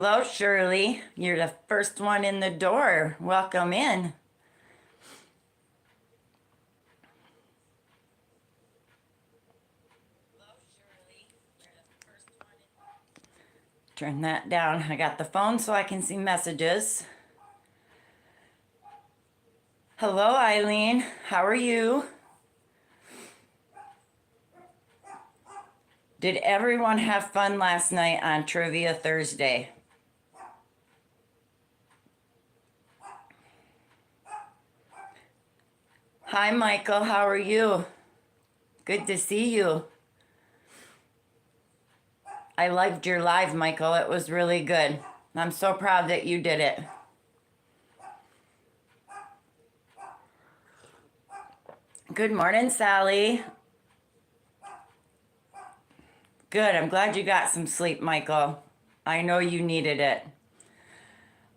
Hello, Shirley. You're the first one in the door. Welcome in. Turn that down. I got the phone so I can see messages. Hello, Eileen. How are you? Did everyone have fun last night on Trivia Thursday? Hi, Michael. How are you? Good to see you. I liked your live, Michael. It was really good. I'm so proud that you did it. Good morning, Sally. Good. I'm glad you got some sleep, Michael. I know you needed it.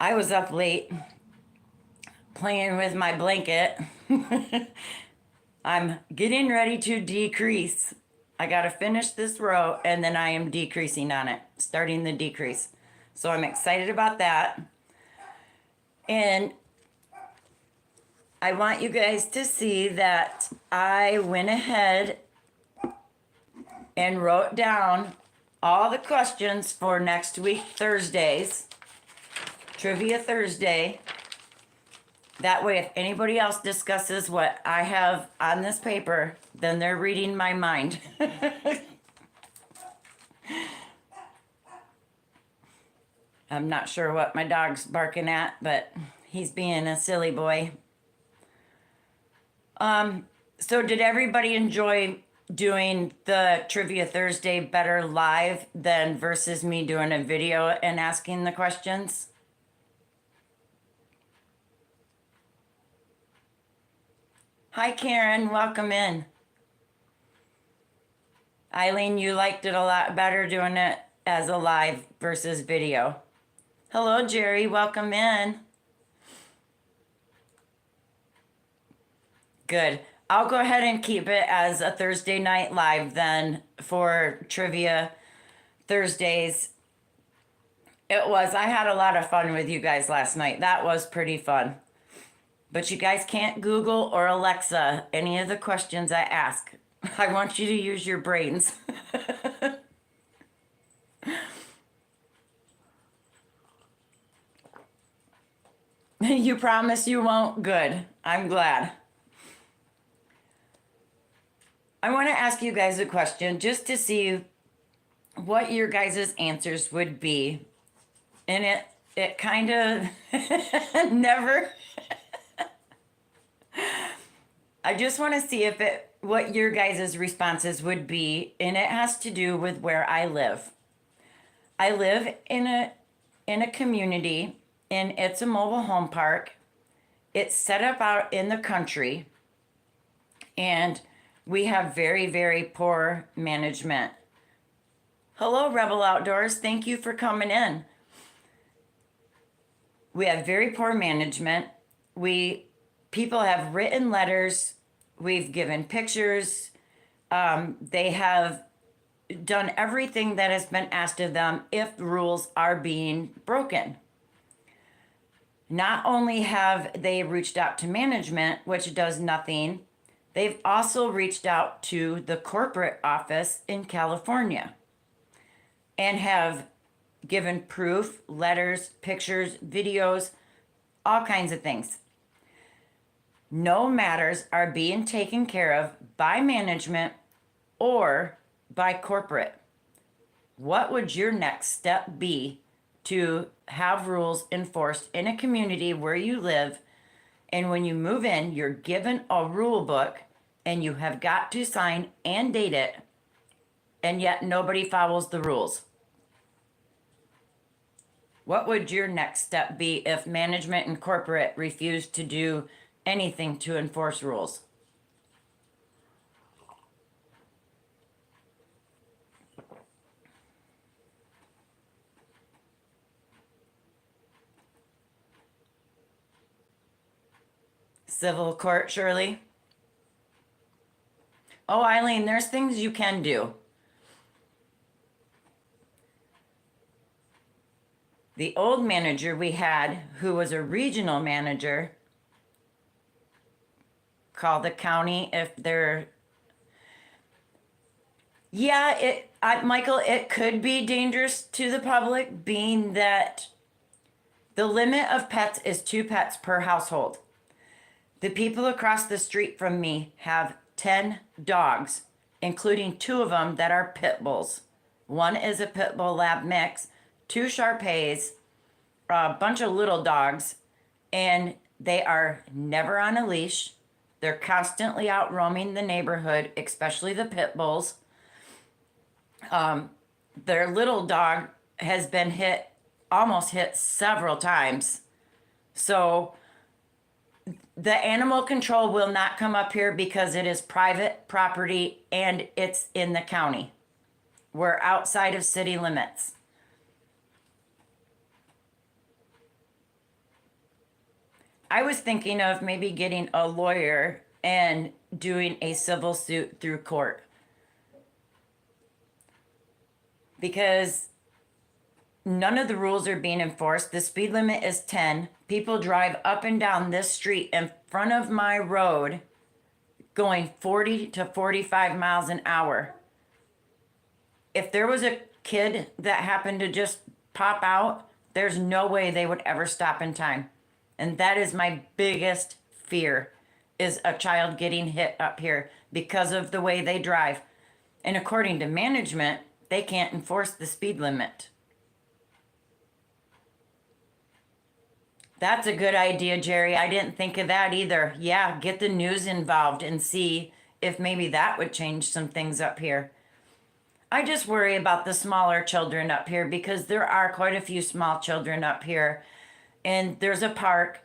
I was up late playing with my blanket. I'm getting ready to decrease. I got to finish this row and then I am decreasing on it, starting the decrease. So I'm excited about that. And I want you guys to see that I went ahead and wrote down all the questions for next week, Thursdays, Trivia Thursday. That way, if anybody else discusses what I have on this paper, then they're reading my mind. I'm not sure what my dog's barking at, but he's being a silly boy. So did everybody enjoy doing the Trivia Thursday better live than versus me doing a video and asking the questions? Hi, Karen. Welcome in. Eileen, you liked it a lot better doing it as a live versus video. Hello, Jerry. Welcome in. Good. I'll go ahead and keep it as a Thursday night live then for Trivia Thursdays. I had a lot of fun with you guys last night. That was pretty fun. But you guys can't Google or Alexa any of the questions I ask. I want you to use your brains. You promise you won't? Good. I'm glad. I want to ask you guys a question just to see what your guys' answers would be. And it kind of never. I just want to see what your guys' responses would be, and it has to do with where I live. I live in a community, and it's a mobile home park. It's set up out in the country, and we have very, very poor management. Hello, Rebel Outdoors. Thank you for coming in. We have very poor management. People have written letters. We've given pictures. They have done everything that has been asked of them if rules are being broken. Not only have they reached out to management, which does nothing, they've also reached out to the corporate office in California and have given proof, letters, pictures, videos, all kinds of things. No matters are being taken care of by management or by corporate. What would your next step be to have rules enforced in a community where you live? And when you move in, you're given a rule book and you have got to sign and date it, and yet nobody follows the rules. What would your next step be if management and corporate refused to do anything to enforce rules? Civil court, Shirley? Oh, Eileen, there's things you can do. The old manager we had, who was a regional manager, called the county if they're, yeah, Michael, it could be dangerous to the public, being that the limit of pets is 2 pets per household. The people across the street from me have 10 dogs, including 2 of them that are pit bulls. One is a pit bull lab mix, 2 Shar-Peis, a bunch of little dogs, and they are never on a leash. They're constantly out roaming the neighborhood, especially the pit bulls. Their little dog has been almost hit several times. So the animal control will not come up here because it is private property and it's in the county. We're outside of city limits. I was thinking of maybe getting a lawyer and doing a civil suit through court. Because none of the rules are being enforced. The speed limit is 10. People drive up and down this street in front of my road going 40 to 45 miles an hour. If there was a kid that happened to just pop out, there's no way they would ever stop in time. And that is my biggest fear, is a child getting hit up here because of the way they drive. And according to management, they can't enforce the speed limit. That's a good idea, Jerry. I didn't think of that either. Yeah, get the news involved and see if maybe that would change some things up here. I just worry about the smaller children up here because there are quite a few small children up here. And there's a park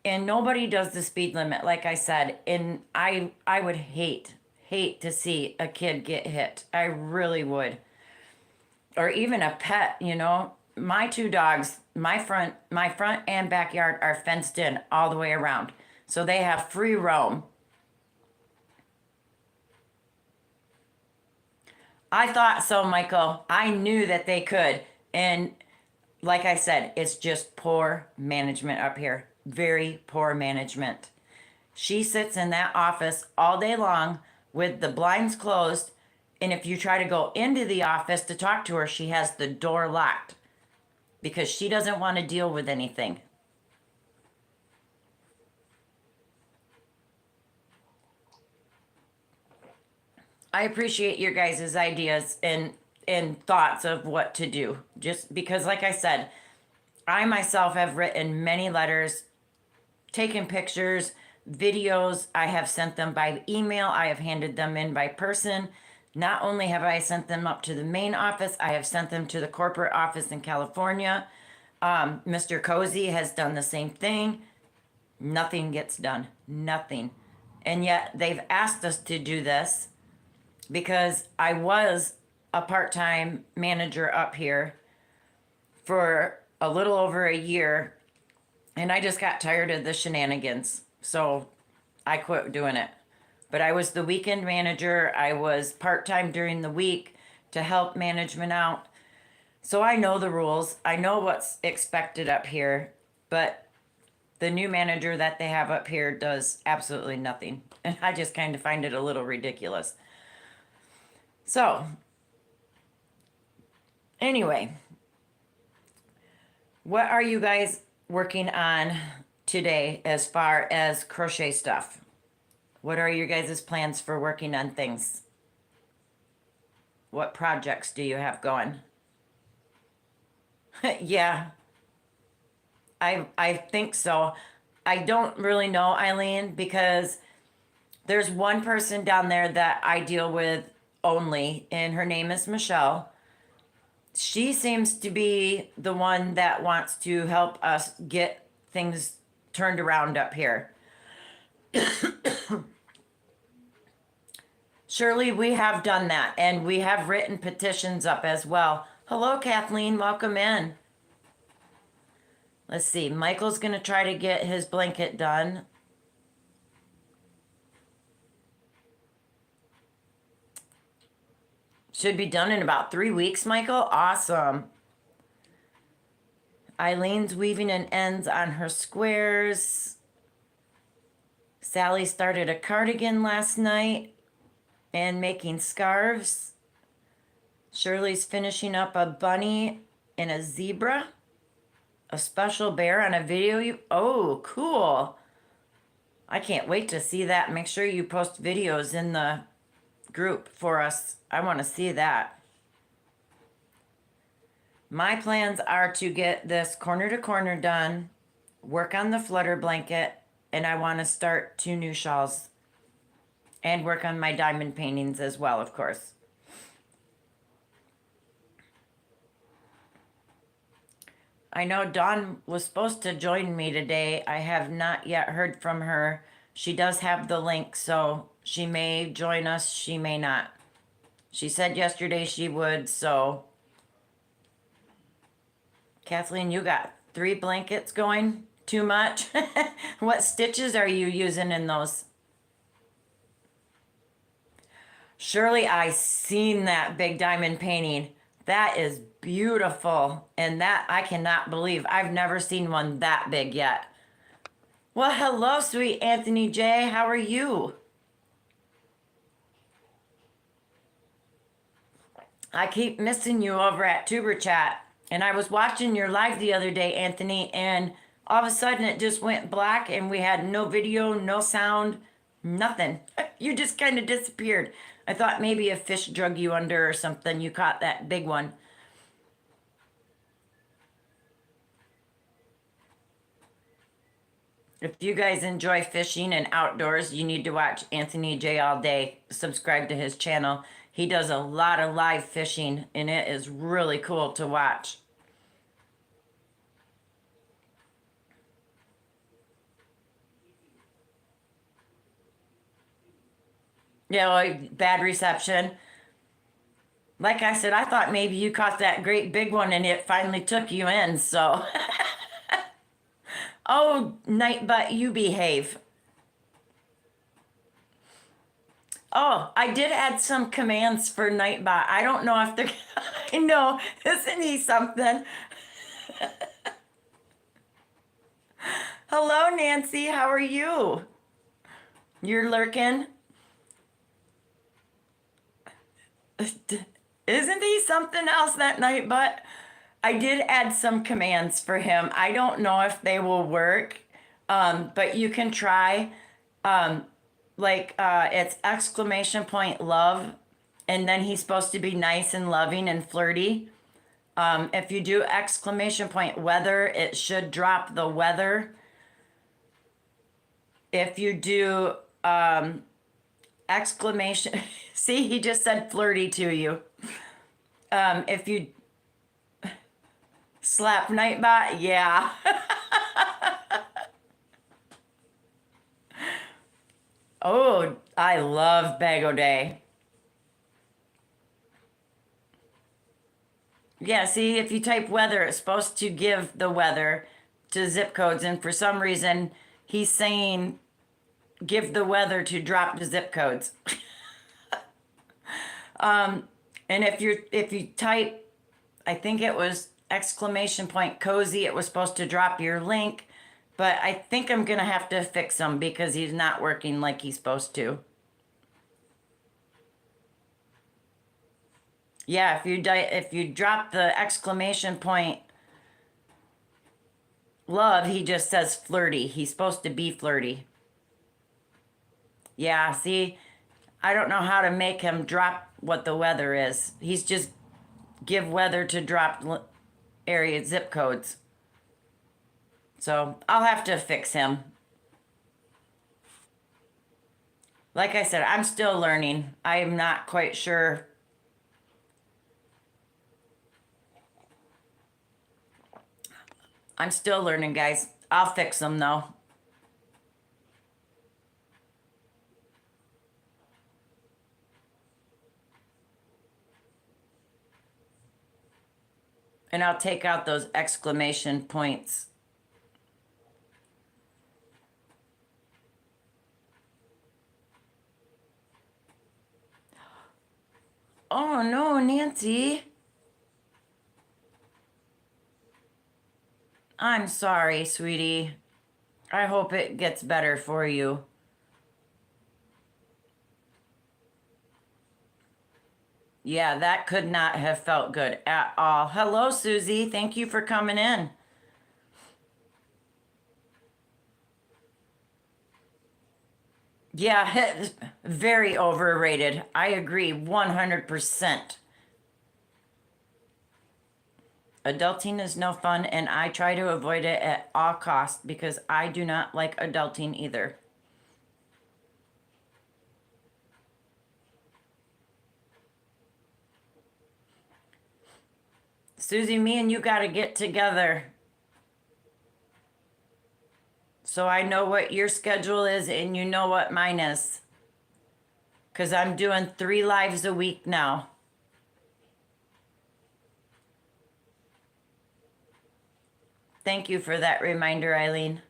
and nobody does the speed limit, like I said. And I would hate to see a kid get hit. I really would. Or even a pet, you know. My 2 dogs, my front and backyard are fenced in all the way around. So they have free roam. I thought so, Michael. I knew that they could. And like I said, it's just poor management up here. Very poor management. She sits in that office all day long with the blinds closed. And if you try to go into the office to talk to her, she has the door locked because she doesn't want to deal with anything. I appreciate your guys' ideas and thoughts of what to do. Just because, like I said, I myself have written many letters, taken pictures, videos. I have sent them by email. I have handed them in by person. Not only have I sent them up to the main office, I have sent them to the corporate office in California. Mr. Cozy has done the same thing. Nothing gets done. Nothing. And yet they've asked us to do this because I was a part-time manager up here for a little over a year, and I just got tired of the shenanigans. So I quit doing it. But I was the weekend manager. I was part-time during the week to help management out. So I know the rules. I know what's expected up here. But the new manager that they have up here does absolutely nothing. And I just kind of find it a little ridiculous. So, anyway, what are you guys working on today as far as crochet stuff? What are your guys' plans for working on things? What projects do you have going? Yeah, I think so. I don't really know, Eileen, because there's one person down there that I deal with only, and her name is Michelle. She seems to be the one that wants to help us get things turned around up here. Surely we have done that, and we have written petitions up as well. Hello, Kathleen. Welcome in. Let's see. Michael's going to try to get his blanket done. Should be done in about 3 weeks, Michael. Awesome. Eileen's weaving in ends on her squares. Sally started a cardigan last night and making scarves. Shirley's finishing up a bunny and a zebra. A special bear on a video. Oh, cool. I can't wait to see that. Make sure you post videos in the group for us. I want to see that. My plans are to get this corner to corner done, work on the flutter blanket, and I want to start 2 new shawls and work on my diamond paintings as well, of course. I know Dawn was supposed to join me today. I have not yet heard from her. She does have the link, so she may join us, she may not. She said yesterday she would, so. Kathleen, you got 3 blankets going? Too much? What stitches are you using in those? Shirley, I seen that big diamond painting. That is beautiful. And that I cannot believe. I've never seen one that big yet. Well, hello, sweet Anthony J. How are you? I keep missing you over at Tuber Chat. And I was watching your live the other day, Anthony, and all of a sudden it just went black and we had no video, no sound, nothing. You just kind of disappeared. I thought maybe a fish drug you under or something. You caught that big one. If you guys enjoy fishing and outdoors, you need to watch Anthony J all day. Subscribe to his channel. He does a lot of live fishing and it is really cool to watch. Yeah, well, bad reception. Like I said, I thought maybe you caught that great big one and it finally took you in, so. Oh, Nightbot, you behave. Oh, I did add some commands for Nightbot. I don't know if they're, I know, isn't he something? Hello, Nancy, how are you? You're lurking? Isn't he something else that night? But I did add some commands for him. I don't know if they will work, but you can try. It's exclamation point love, and then he's supposed to be nice and loving and flirty. If you do exclamation point weather, it should drop the weather. If you do exclamation, see, he just said flirty to you. If you slap Nightbot, yeah. Oh, I love Bago Day. Yeah, see, if you type weather, it's supposed to give the weather to zip codes, and for some reason, he's saying give the weather to drop the zip codes. And if you type, I think it was exclamation point cozy, it was supposed to drop your link, but I think I'm gonna have to fix him because he's not working like he's supposed to. Yeah, if you drop the exclamation point love, he just says flirty. He's supposed to be flirty. Yeah, see, I don't know how to make him drop what the weather is. He's just give weather to drop area zip codes. So I'll have to fix him. Like I said, I'm still learning. I am not quite sure. I'm still learning, guys. I'll fix them though. And I'll take out those exclamation points. Oh no, Nancy. I'm sorry, sweetie. I hope it gets better for you. Yeah, that could not have felt good at all. Hello, Susie. Thank you for coming in. Yeah, very overrated. I agree 100%. Adulting is no fun, and I try to avoid it at all costs because I do not like adulting either. Susie, me and you got to get together so I know what your schedule is and you know what mine is. Because I'm doing 3 lives a week now. Thank you for that reminder, Eileen.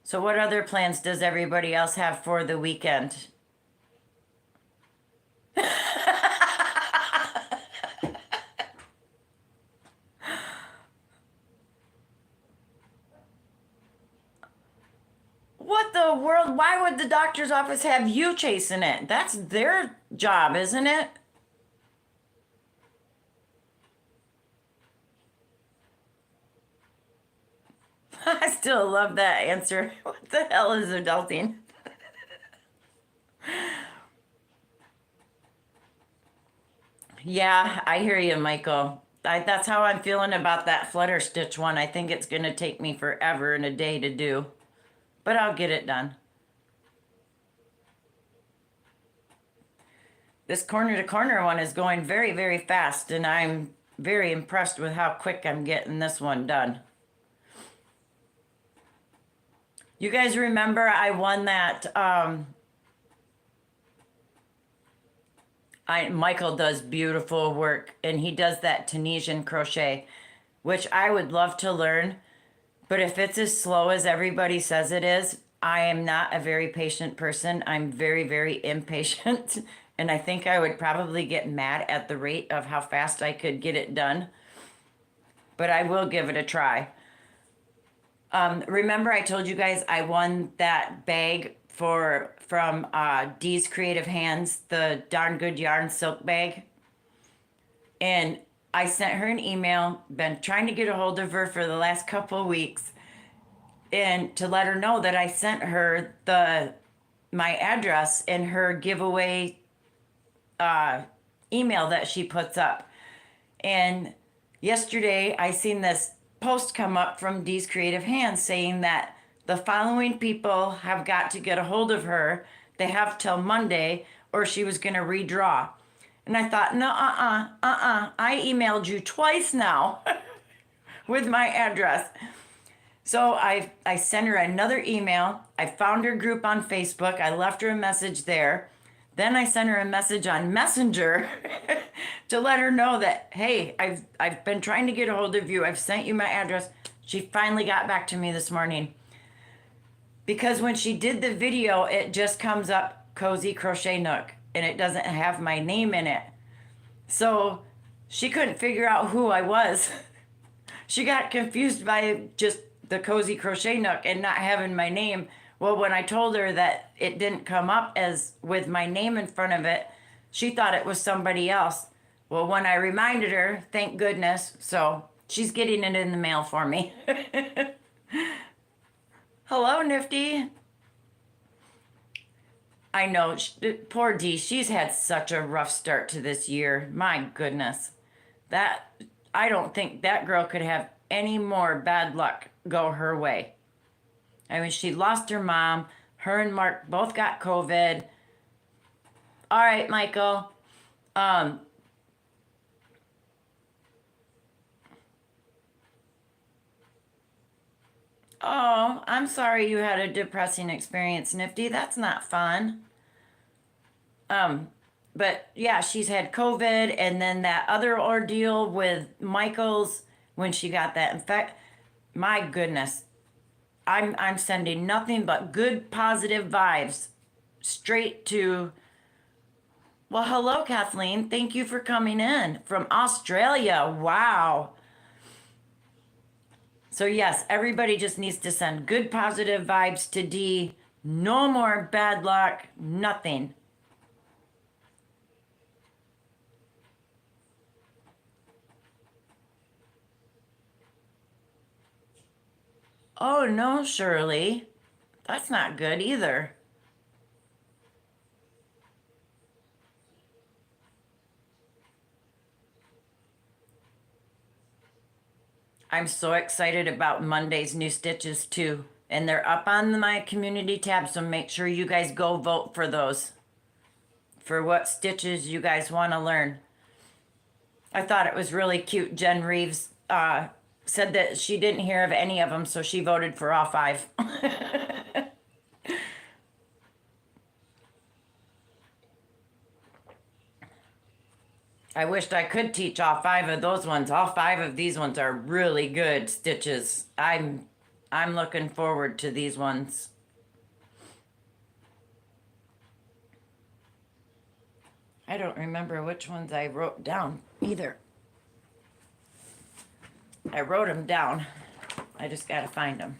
So, what other plans does everybody else have for the weekend? What the world? Why would the doctor's office have you chasing it? That's their job, isn't it? I still love that answer. What the hell is adulting? Yeah, I hear you, Michael. That's how I'm feeling about that flutter stitch one. I think it's going to take me forever and a day to do, but I'll get it done. This corner to corner one is going very, very fast, and I'm very impressed with how quick I'm getting this one done. You guys remember I won that Michael does beautiful work and he does that Tunisian crochet, which I would love to learn. But if it's as slow as everybody says it is, I am not a very patient person. I'm very, very impatient. And I think I would probably get mad at the rate of how fast I could get it done. But I will give it a try. Remember I told you guys I won that bag from Dee's Creative Hands, the Darn Good Yarn silk bag. And I sent her an email, been trying to get a hold of her for the last couple of weeks, and to let her know that I sent her my address in her giveaway email that she puts up. And yesterday I seen this post come up from Dee's Creative Hands saying that the following people have got to get a hold of her. They have till Monday or she was going to redraw. And I thought, no, I emailed you twice now with my address. So I sent her another email. I found her group on Facebook. I left her a message there. Then I sent her a message on Messenger to let her know that, hey, I've been trying to get a hold of you. I've sent you my address. She finally got back to me this morning. Because when she did the video, it just comes up Cozy Crochet Nook and it doesn't have my name in it. So she couldn't figure out who I was. She got confused by just the Cozy Crochet Nook and not having my name. Well, when I told her that it didn't come up as with my name in front of it, she thought it was somebody else. Well, when I reminded her, thank goodness, so she's getting it in the mail for me. Hello, Nifty. I know, poor Dee, she's had such a rough start to this year. My goodness. I don't think that girl could have any more bad luck go her way. I mean, she lost her mom. Her and Mark both got COVID. All right, Michael. Oh, I'm sorry you had a depressing experience, Nifty. That's not fun. But yeah, she's had COVID and then that other ordeal with Michael's when she got that infect. My goodness. I'm sending nothing but good positive vibes straight to Well, hello, Kathleen. Thank you for coming in from Australia. Wow. So, yes, everybody just needs to send good positive vibes to Dee. No more bad luck, nothing. Oh, no, Shirley. That's not good either. I'm so excited about Monday's new stitches too. And they're up on my community tab, so make sure you guys go vote for those, for what stitches you guys want to learn. I thought it was really cute. Jen Reeves said that she didn't hear of any of them, so she voted for all five. I wished I could teach all five of those ones. All five of these ones are really good stitches. I'm looking forward to these ones. I don't remember which ones I wrote down either. I wrote them down. I just got to find them.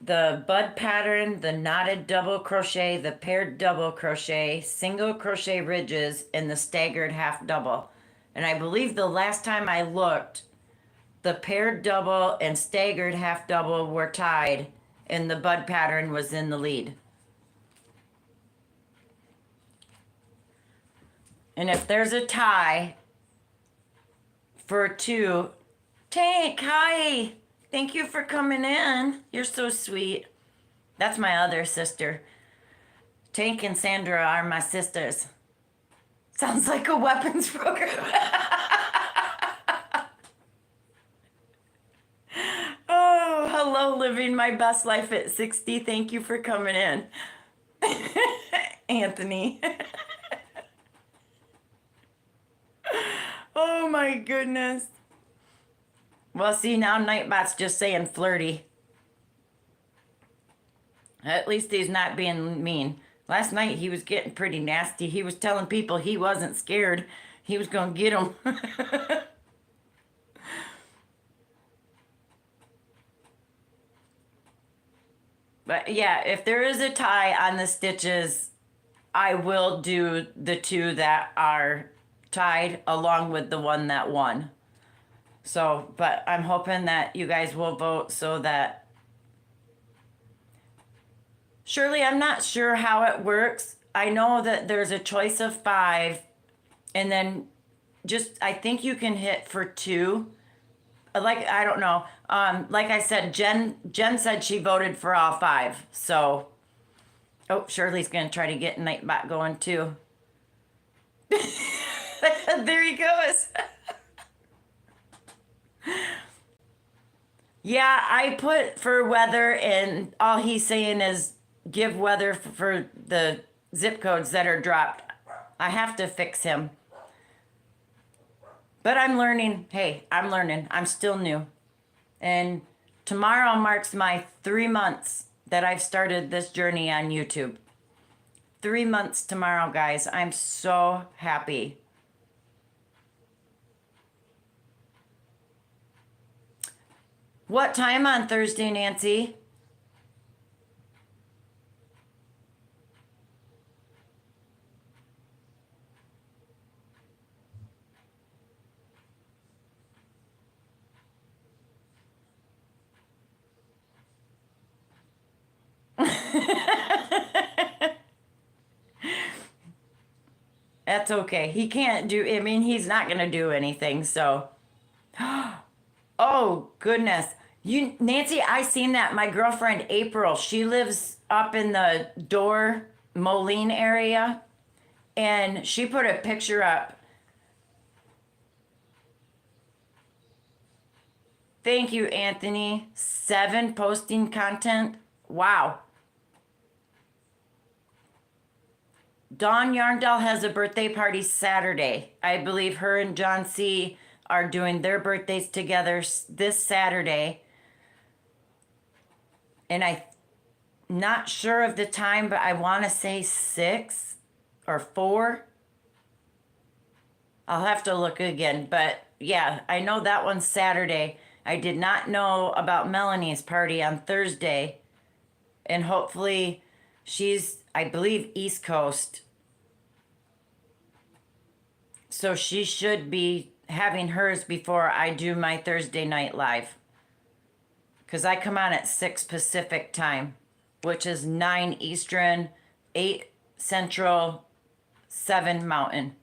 The bud pattern, the knotted double crochet, the paired double crochet, single crochet ridges, and the staggered half double. And I believe the last time I looked, the paired double and staggered half double were tied, and the bud pattern was in the lead. And if there's a tie for two, Tank, hi. Thank you for coming in. You're so sweet. That's my other sister. Tank and Sandra are my sisters. Sounds like a weapons program. Oh, hello, living my best life at 60. Thank you for coming in. Anthony. Oh my goodness. Well, see, now Nightbot's just saying flirty. At least he's not being mean. Last night he was getting pretty nasty. He was telling people he wasn't scared. He was going to get them. But yeah, if there is a tie on the stitches, I will do the two that are tied along with the one that won. So, but I'm hoping that you guys will vote so that. Shirley, I'm not sure how it works. I know that there's a choice of five, and then just, I think you can hit for two. Like, I don't know. Like I said, Jen said she voted for all five. So, oh, Shirley's gonna try to get Nightbot going too. There he goes. Yeah, I put for weather, and all he's saying is give weather for the zip codes that are dropped. I have to fix him. But I'm learning. Hey, I'm learning. I'm still new. And tomorrow marks my 3 months that I've started this journey on YouTube. 3 months tomorrow, guys. I'm so happy. What time on Thursday, Nancy? That's okay. He can't do, I mean, he's not going to do anything, so. Oh, goodness. You, Nancy, I seen that. My girlfriend April, she lives up in the Door Moline area, and she put a picture up. Thank you, Anthony. 7 posting content. Wow. Dawn Yarndell has a birthday party Saturday. I believe her and John C. are doing their birthdays together this Saturday. And I'm not sure of the time, but I want to say 6. or 4. I'll have to look again, but yeah, I know that one's Saturday. I did not know about Melanie's party on Thursday, and hopefully she's, I believe, East Coast. So she should be having hers before I do my Thursday night live. Because I come on at 6 Pacific time, which is 9 Eastern, 8 Central, 7 Mountain.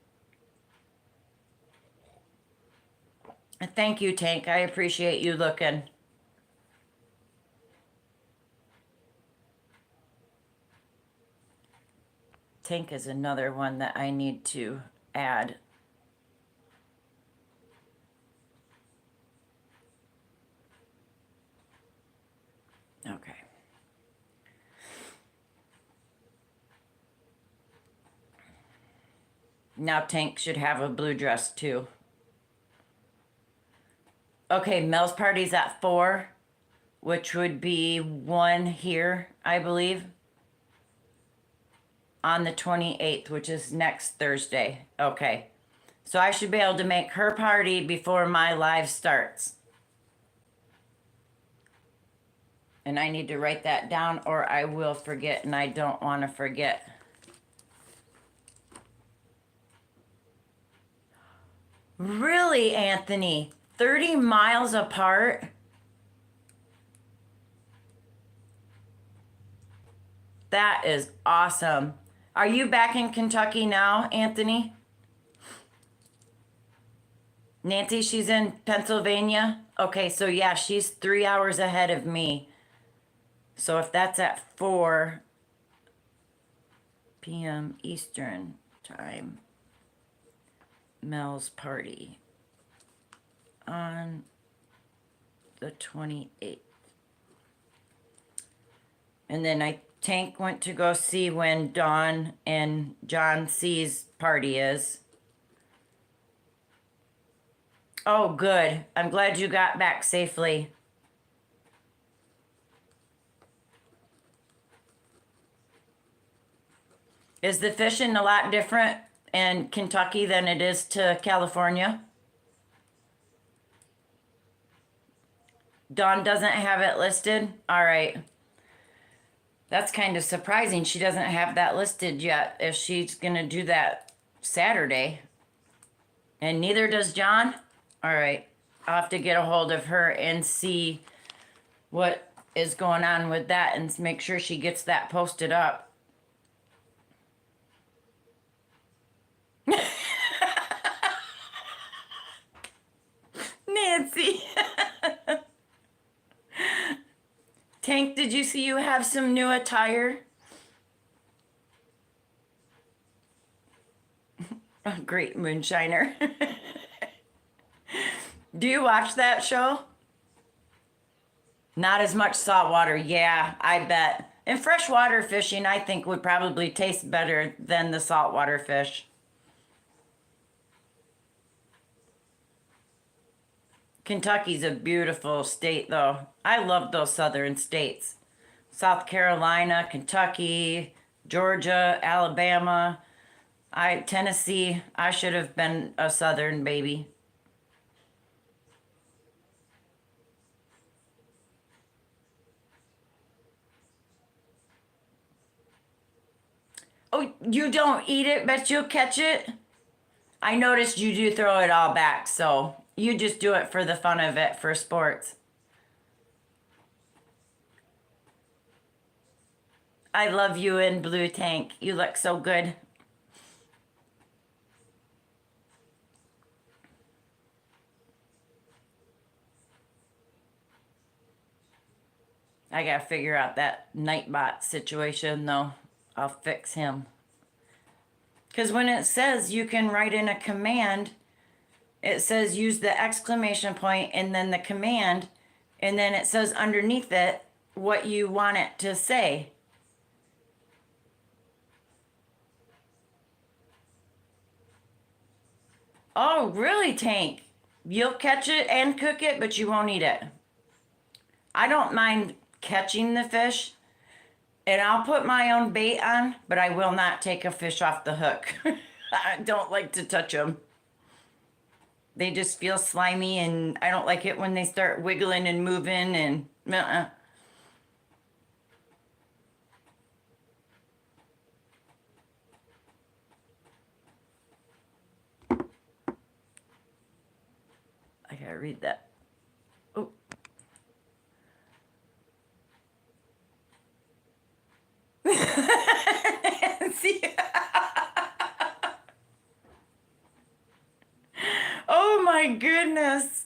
Thank you, Tank. I appreciate you looking. Tank is another one that I need to add. Okay. Now Tank should have a blue dress too. Okay, Mel's party's at 4, which would be 1 here, I believe. On the 28th, which is next Thursday. Okay. So I should be able to make her party before my live starts. And I need to write that down or I will forget, and I don't want to forget. Really, Anthony? 30 miles apart? That is awesome. Are you back in Kentucky now, Anthony? Nancy, she's in Pennsylvania? Okay, so yeah, she's 3 hours ahead of me. So if that's at 4 p.m. Eastern time, Mel's party on the 28th. And then Tank went to go see when Dawn and John C's party is. Oh, good. I'm glad you got back safely. Is the fishing a lot different in Kentucky than it is to California? Dawn doesn't have it listed? All right. That's kind of surprising. She doesn't have that listed yet if she's going to do that Saturday. And neither does John? All right. I'll have to get a hold of her and see what is going on with that and make sure she gets that posted up. Nancy. Tank, did you see you have some new attire? A great moonshiner. Do you watch that show? Not as much saltwater. Yeah, I bet. And freshwater fishing, I think, would probably taste better than the saltwater fish. Kentucky's a beautiful state, though. I love those southern states. South Carolina, Kentucky, Georgia, Alabama, Tennessee. I should have been a southern baby. Oh, you don't eat it, but you'll catch it? I noticed you do throw it all back, so you just do it for the fun of it, for sports. I love you in blue, Tank. You look so good. I gotta figure out that Nightbot situation, though. I'll fix him. Because when it says you can write in a command, it says use the exclamation point and then the command, and then it says underneath it what you want it to say. Oh, really, Tank? You'll catch it and cook it, but you won't eat it. I don't mind catching the fish. And I'll put my own bait on, but I will not take a fish off the hook. I don't like to touch them. They just feel slimy, and I don't like it when they start wiggling and moving and I gotta read that. Oh. See? Oh my goodness.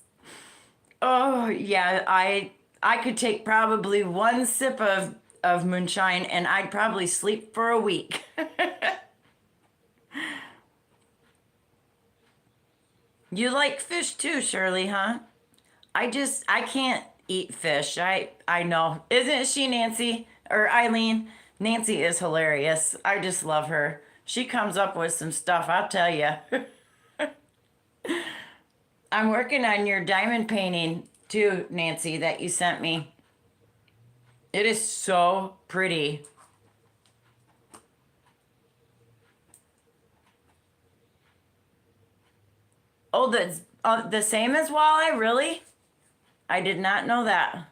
Oh yeah, I could take probably one sip of moonshine and I'd probably sleep for a week. You like fish too, Shirley, huh? I can't eat fish. I know. Isn't she Nancy or Eileen? Nancy is hilarious. I just love her. She comes up with some stuff, I'll tell you. I'm working on your diamond painting too, Nancy, that you sent me. It is so pretty. Oh, that's the same as walleye, really? I did not know that.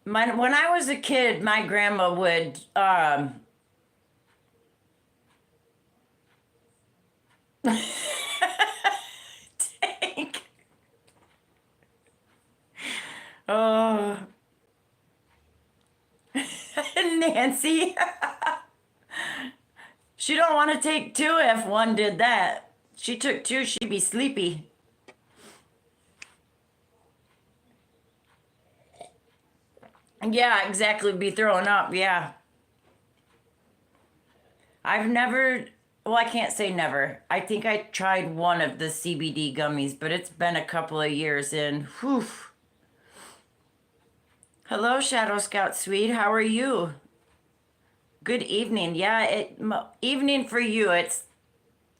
When I was a kid, my grandma would take. Oh, Nancy. She don't want to take two if one did that. She took two, she'd be sleepy. Yeah, exactly. Be throwing up. Yeah. I've never, well, I can't say never. I think I tried one of the CBD gummies, but it's been a couple of years in. Whew. Hello, Shadow Scout Sweet. How are you? Good evening. Yeah, evening for you. It's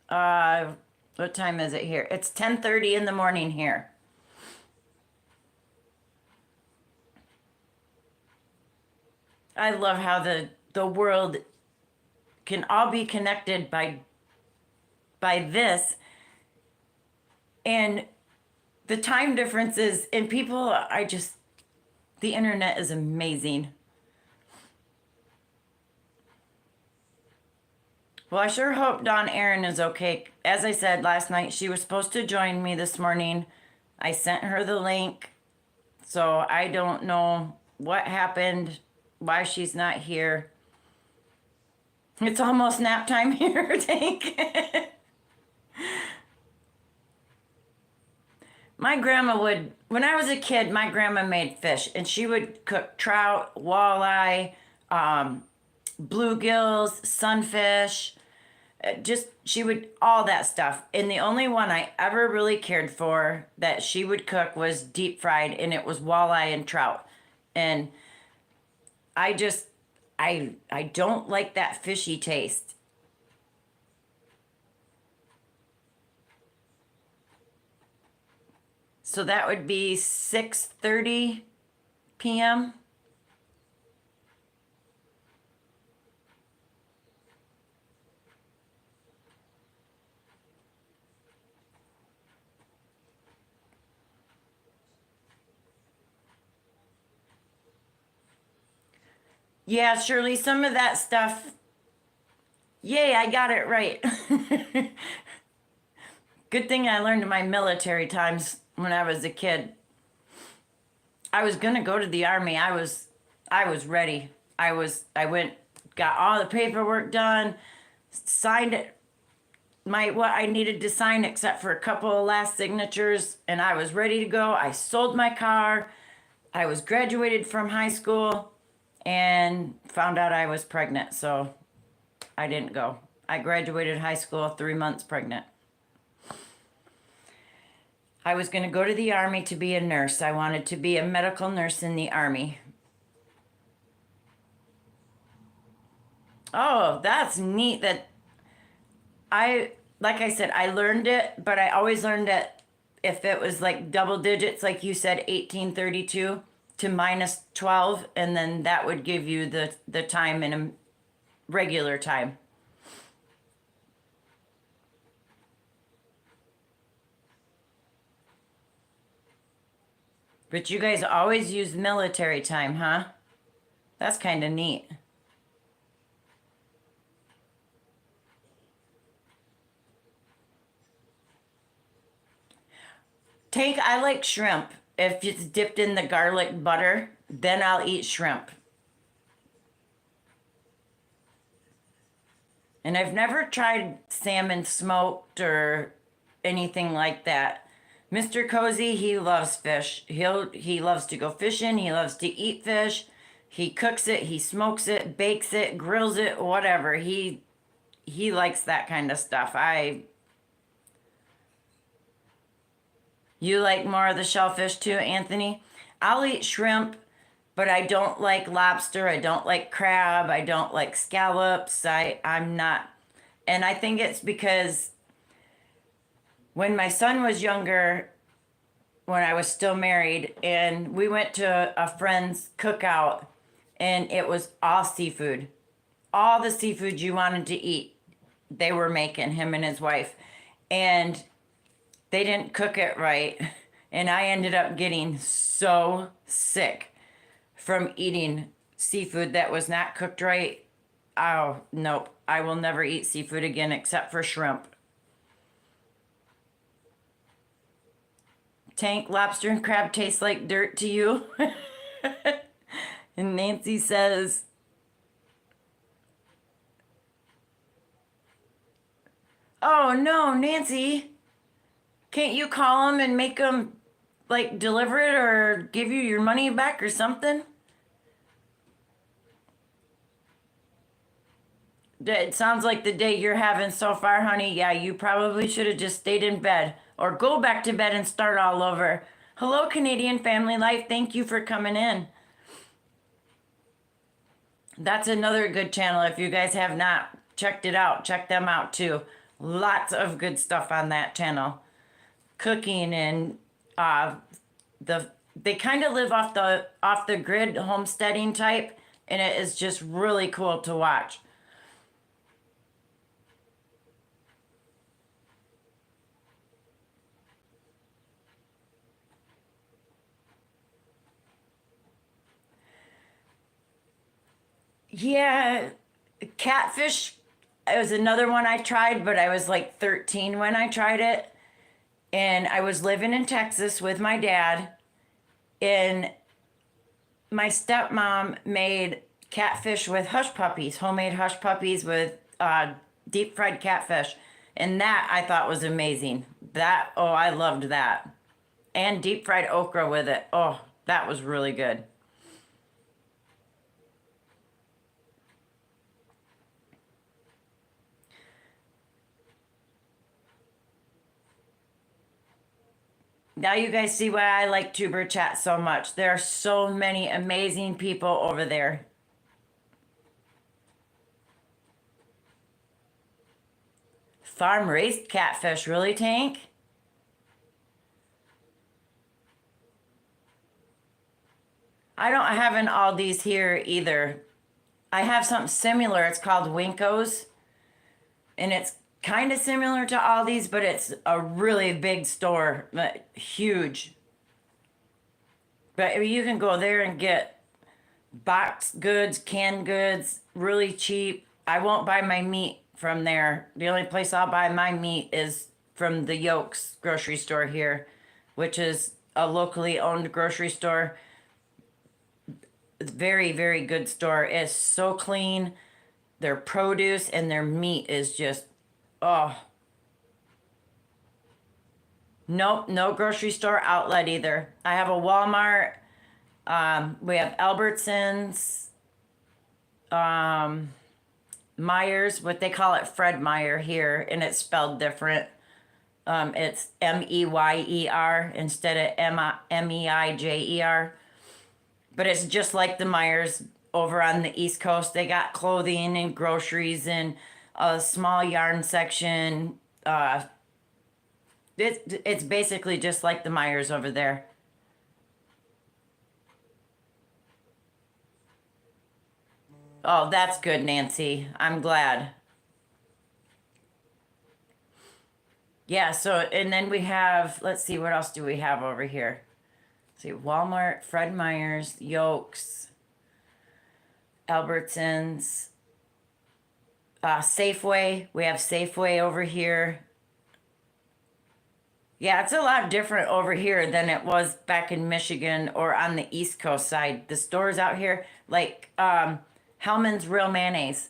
what time is it here? It's 10:30 in the morning here. I love how the world can all be connected by this, and the time differences and people. I just the internet is amazing. Well, I sure hope Dawn Erin is okay. As I said last night, she was supposed to join me this morning. I sent her the link, so I don't know what happened, why she's not here. It's almost nap time here, Tank. My grandma would, when I was a kid, my grandma made fish and she would cook trout, walleye, bluegills, sunfish, just she would all that stuff. And the only one I ever really cared for that she would cook was deep fried, and it was walleye and trout. And I just I don't like that fishy taste. So that would be 6:30 p.m. Yeah, Shirley, some of that stuff. Yay, I got it right. Good thing I learned in my military times when I was a kid. I was gonna go to the army. I was ready. I went, got all the paperwork done, signed it, my what I needed to sign except for a couple of last signatures, and I was ready to go. I sold my car. I was graduated from high school and found out I was pregnant, so I didn't go. I graduated high school 3 months pregnant. I was going to go to the army to be a nurse. I wanted to be a medical nurse in the army. Oh, that's neat that I, like I said, I learned it, but I always learned it if it was like double digits, like you said, 1832 to minus 12, and then that would give you the time in a regular time. But you guys always use military time, huh? That's kind of neat. Tank, I like shrimp. If it's dipped in the garlic butter, then I'll eat shrimp. And I've never tried salmon smoked or anything like that. Mr. Cozy, he loves fish. He loves to go fishing, he loves to eat fish. He cooks it, he smokes it, bakes it, grills it, whatever. He likes that kind of stuff. I You like more of the shellfish too, Anthony? I'll eat shrimp, but I don't like lobster. I don't like crab. I don't like scallops. I'm not. And I think it's because when my son was younger, when I was still married, and we went to a friend's cookout, and it was all seafood. All the seafood you wanted to eat, they were making, him and his wife. And they didn't cook it right. And I ended up getting so sick from eating seafood that was not cooked right. Oh, nope. I will never eat seafood again except for shrimp. Tank, lobster, and crab taste like dirt to you. And Nancy says, oh no, Nancy, can't you call them and make them like deliver it or give you your money back or something? It sounds like the day you're having so far, honey. Yeah, you probably should have just stayed in bed or go back to bed and start all over. Hello, Canadian Family Life. Thank you for coming in. That's another good channel. If you guys have not checked it out, check them out too. Lots of good stuff on that channel. Cooking and they kind of live off the grid homesteading type, and it is just really cool to watch. Yeah, catfish. It was another one I tried, but I was like 13 when I tried it. And I was living in Texas with my dad. And my stepmom made catfish with hush puppies, homemade hush puppies with deep fried catfish. And that I thought was amazing. Oh, I loved that. And deep fried okra with it. Oh, that was really good. Now you guys see why I like Tuber Chat so much. There are so many amazing people over there. Farm raised catfish, really, Tank? I don't have an Aldi's here either. I have something similar. It's called Winko's, and it's kind of similar to Aldi's, but it's a really big store, huge. But you can go there and get boxed goods, canned goods, really cheap. I won't buy my meat from there. The only place I'll buy my meat is from the Yolks grocery store here, which is a locally owned grocery store. Very, very good store. It's so clean. Their produce and their meat is just, oh, nope, no grocery store outlet either. I have a Walmart. We have Albertsons, Myers, what they call it, Fred Meyer here, and it's spelled different. It's Meyer instead of Meijer. But it's just like the Myers over on the East Coast. They got clothing and groceries and a small yarn section. It's basically just like the Myers over there. Oh, that's good, Nancy. I'm glad. Yeah, so and then we have, let's see, what else do we have over here? Let's see, Walmart, Fred Meyer's, Yolks, Albertsons, Safeway. We have Safeway over here. Yeah, it's a lot different over here than it was back in Michigan or on the East Coast side. The stores out here, like Hellman's Real Mayonnaise,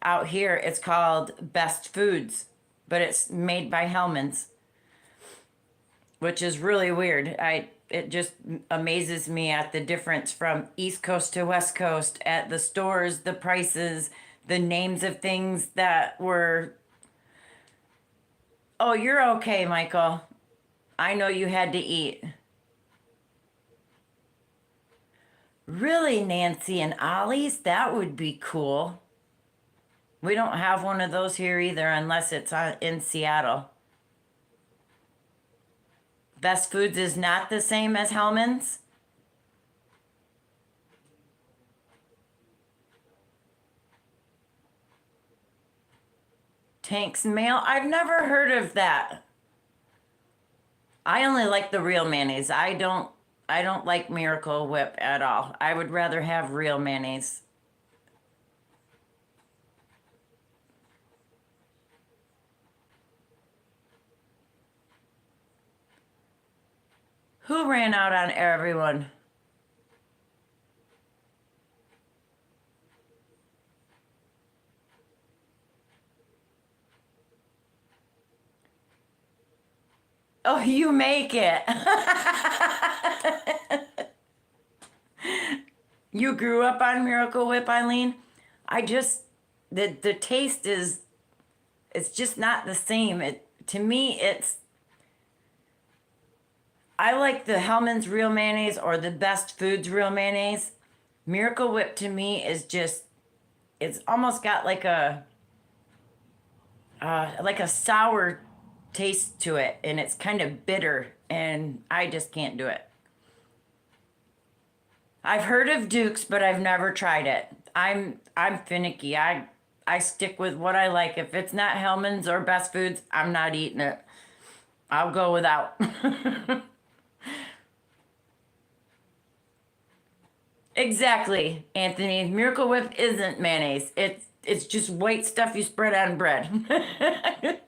out here it's called Best Foods, but it's made by Hellman's, which is really weird. It just amazes me at the difference from East Coast to West Coast at the stores, the prices, the names of things that were. Oh, you're okay, Michael. I know you had to eat. Really, Nancy and Ollie's? That would be cool. We don't have one of those here either unless it's in Seattle. Best Foods is not the same as Hellman's? Tank's Mail? I've never heard of that. I only like the real mayonnaise. I don't like Miracle Whip at all. I would rather have real mayonnaise. Who ran out on everyone? Oh, you make it. You grew up on Miracle Whip, Eileen? I just the taste is it's just not the same. It to me it's I like the Hellman's real mayonnaise or the Best Foods real mayonnaise. Miracle Whip to me is just it's almost got like a sour taste to it and it's kind of bitter and I just can't do it. I've heard of Duke's but I've never tried it. I'm finicky. I stick with what I like. If it's not Hellman's or Best Foods, I'm not eating it. I'll go without. Exactly, Anthony. Miracle Whip isn't mayonnaise. It's just white stuff you spread on bread.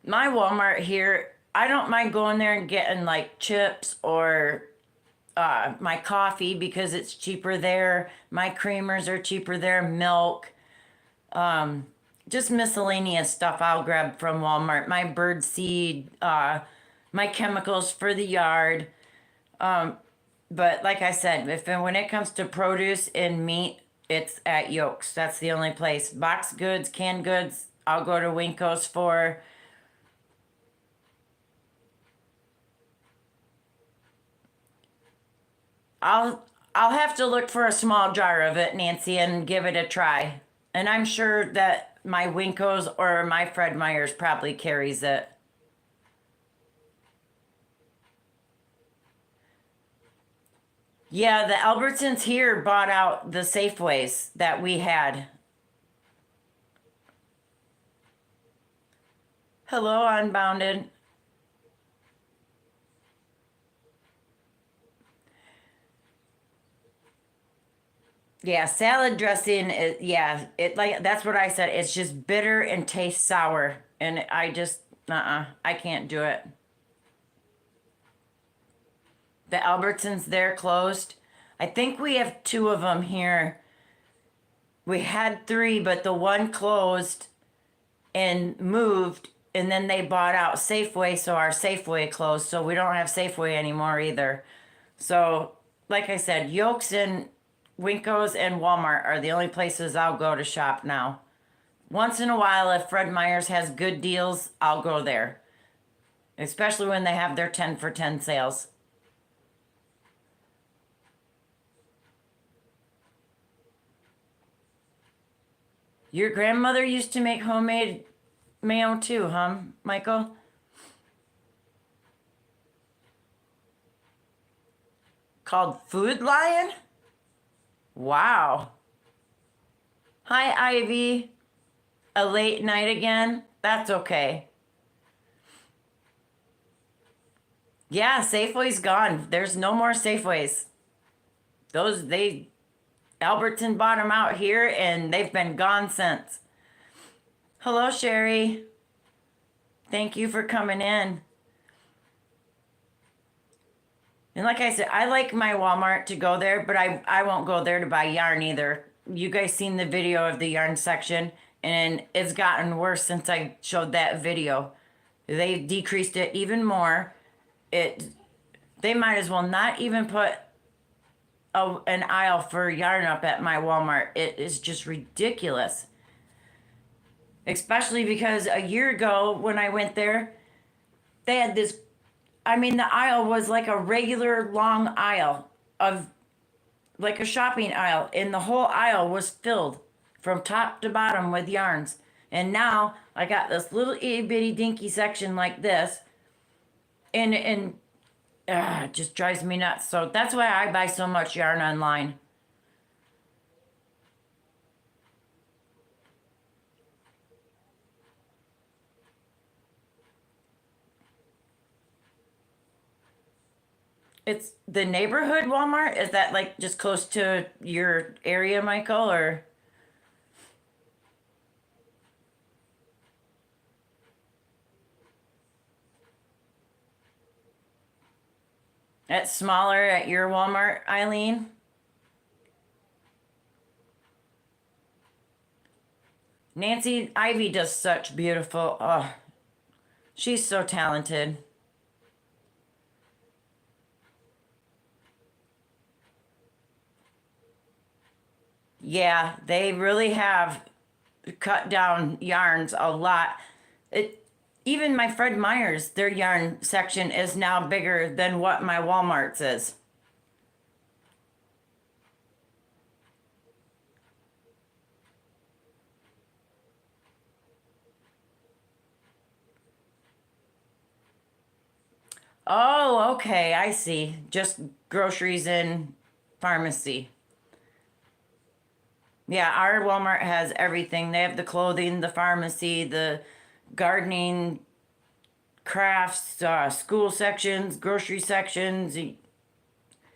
My Walmart here, I don't mind going there and getting like chips or my coffee because it's cheaper there. My creamers are cheaper there. Milk, just miscellaneous stuff I'll grab from Walmart. My bird seed, my chemicals for the yard. But like I said, if and when it comes to produce and meat, it's at Yolks. That's the only place. Box goods, canned goods, I'll go to Winko's for. I'll have to look for a small jar of it, Nancy, and give it a try. And I'm sure that my Winko's or my Fred Meyer's probably carries it. Yeah, the Albertsons here bought out the Safeways that we had. Hello, Unbounded. Yeah, salad dressing is yeah, it like that's what I said. It's just bitter and tastes sour. And I just I can't do it. The Albertsons they're closed. I think we have two of them here. We had three, but the one closed and moved and then they bought out Safeway, so our Safeway closed, so we don't have Safeway anymore either. So, like I said, Yolks and Winko's and Walmart are the only places I'll go to shop now. Once in a while, if Fred Meyer's has good deals, I'll go there, especially when they have their 10 for 10 sales. Your grandmother used to make homemade mayo too, huh, Michael? Called Food Lion? Wow. Hi, Ivy. A late night again? That's okay. Yeah, Safeway's gone. There's no more Safeways. They Albertson bought them out here and they've been gone since. Hello, Sherry. Thank you for coming in. And like I said, I like my Walmart to go there, but I won't go there to buy yarn either. You guys seen the video of the yarn section, and it's gotten worse since I showed that video. They decreased it even more. It they might as well not even put an aisle for yarn up at my Walmart. It is just ridiculous. Especially because a year ago when I went there, they had this, I mean, the aisle was like a regular long aisle of like a shopping aisle, and the whole aisle was filled from top to bottom with yarns. And now I got this little itty bitty dinky section like this, and it just drives me nuts. So that's why I buy so much yarn online. It's the neighborhood Walmart. Is that like just close to your area, Michael, or at smaller at your Walmart, Eileen? Nancy Ivy does such beautiful. Oh, she's so talented. Yeah, they really have cut down yarns a lot. It even my Fred Meyer's their yarn section is now bigger than what my Walmart's is. Oh, okay, I see. Just groceries and pharmacy. Yeah, our Walmart has everything. They have the clothing, the pharmacy, the gardening, crafts, school sections, grocery sections,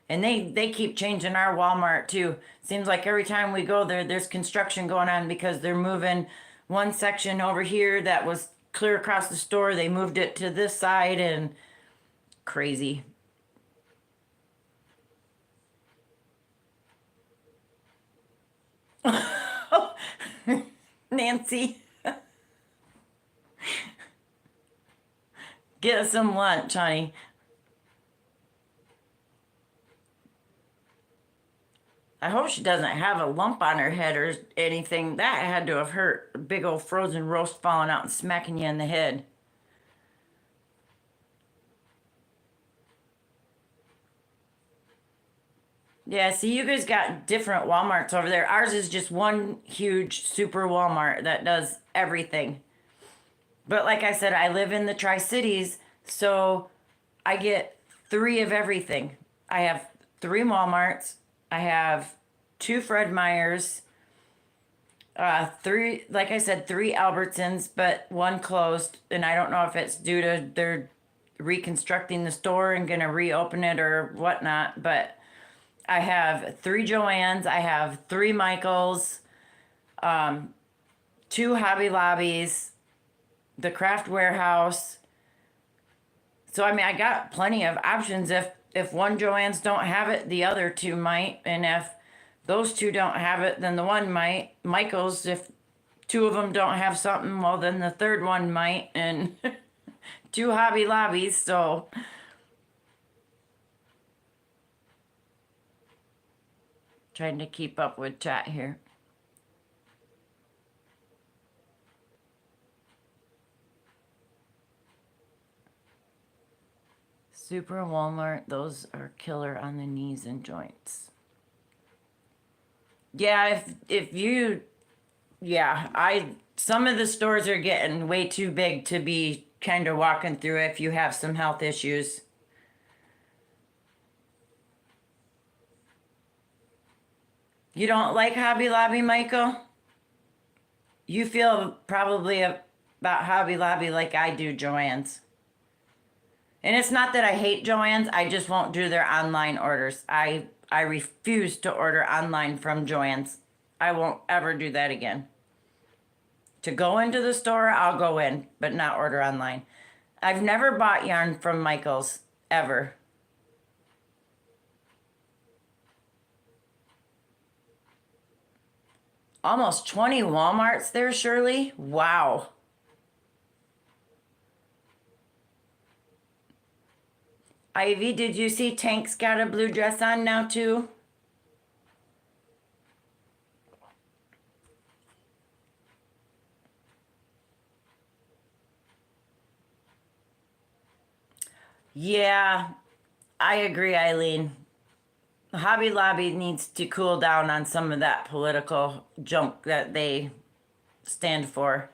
and they keep changing our Walmart too. Seems like every time we go there, there's construction going on because they're moving one section over here that was clear across the store. They moved it to this side and crazy. Nancy, get us some lunch, honey. I hope she doesn't have a lump on her head or anything. That had to have hurt. A big old frozen roast falling out and smacking you in the head. Yeah, see, you guys got different Walmarts over there. Ours is just one huge super Walmart that does everything. But like I said, I live in the Tri Cities, so I get three of everything. I have three Walmarts. I have two Fred Meyers, three, like I said, three Albertsons, but one closed, and I don't know if it's due to they're reconstructing the store and gonna reopen it or whatnot. But I have three Joann's, I have three Michaels, two Hobby Lobbies, the Craft Warehouse. So I mean, I got plenty of options. If one Joann's don't have it, the other two might, and if those two don't have it, then the one might. Michael's, if two of them don't have something, well, then the third one might, and two Hobby Lobbies. So trying to keep up with chat here. Super Walmart, those are killer on the knees and joints. Yeah, if you Yeah, some of the stores are getting way too big to be kind of walking through if you have some health issues. You don't like Hobby Lobby, Michael? You feel probably about Hobby Lobby like I do Joann's. And it's not that I hate Joann's, I just won't do their online orders. I refuse to order online from Joann's. I won't ever do that again. To go into the store, I'll go in, but not order online. I've never bought yarn from Michael's ever. Almost 20 Walmarts there, Shirley? Wow. Ivy, did you see Tank's got a blue dress on now too? Yeah, I agree, Eileen. Hobby Lobby needs to cool down on some of that political junk that they stand for.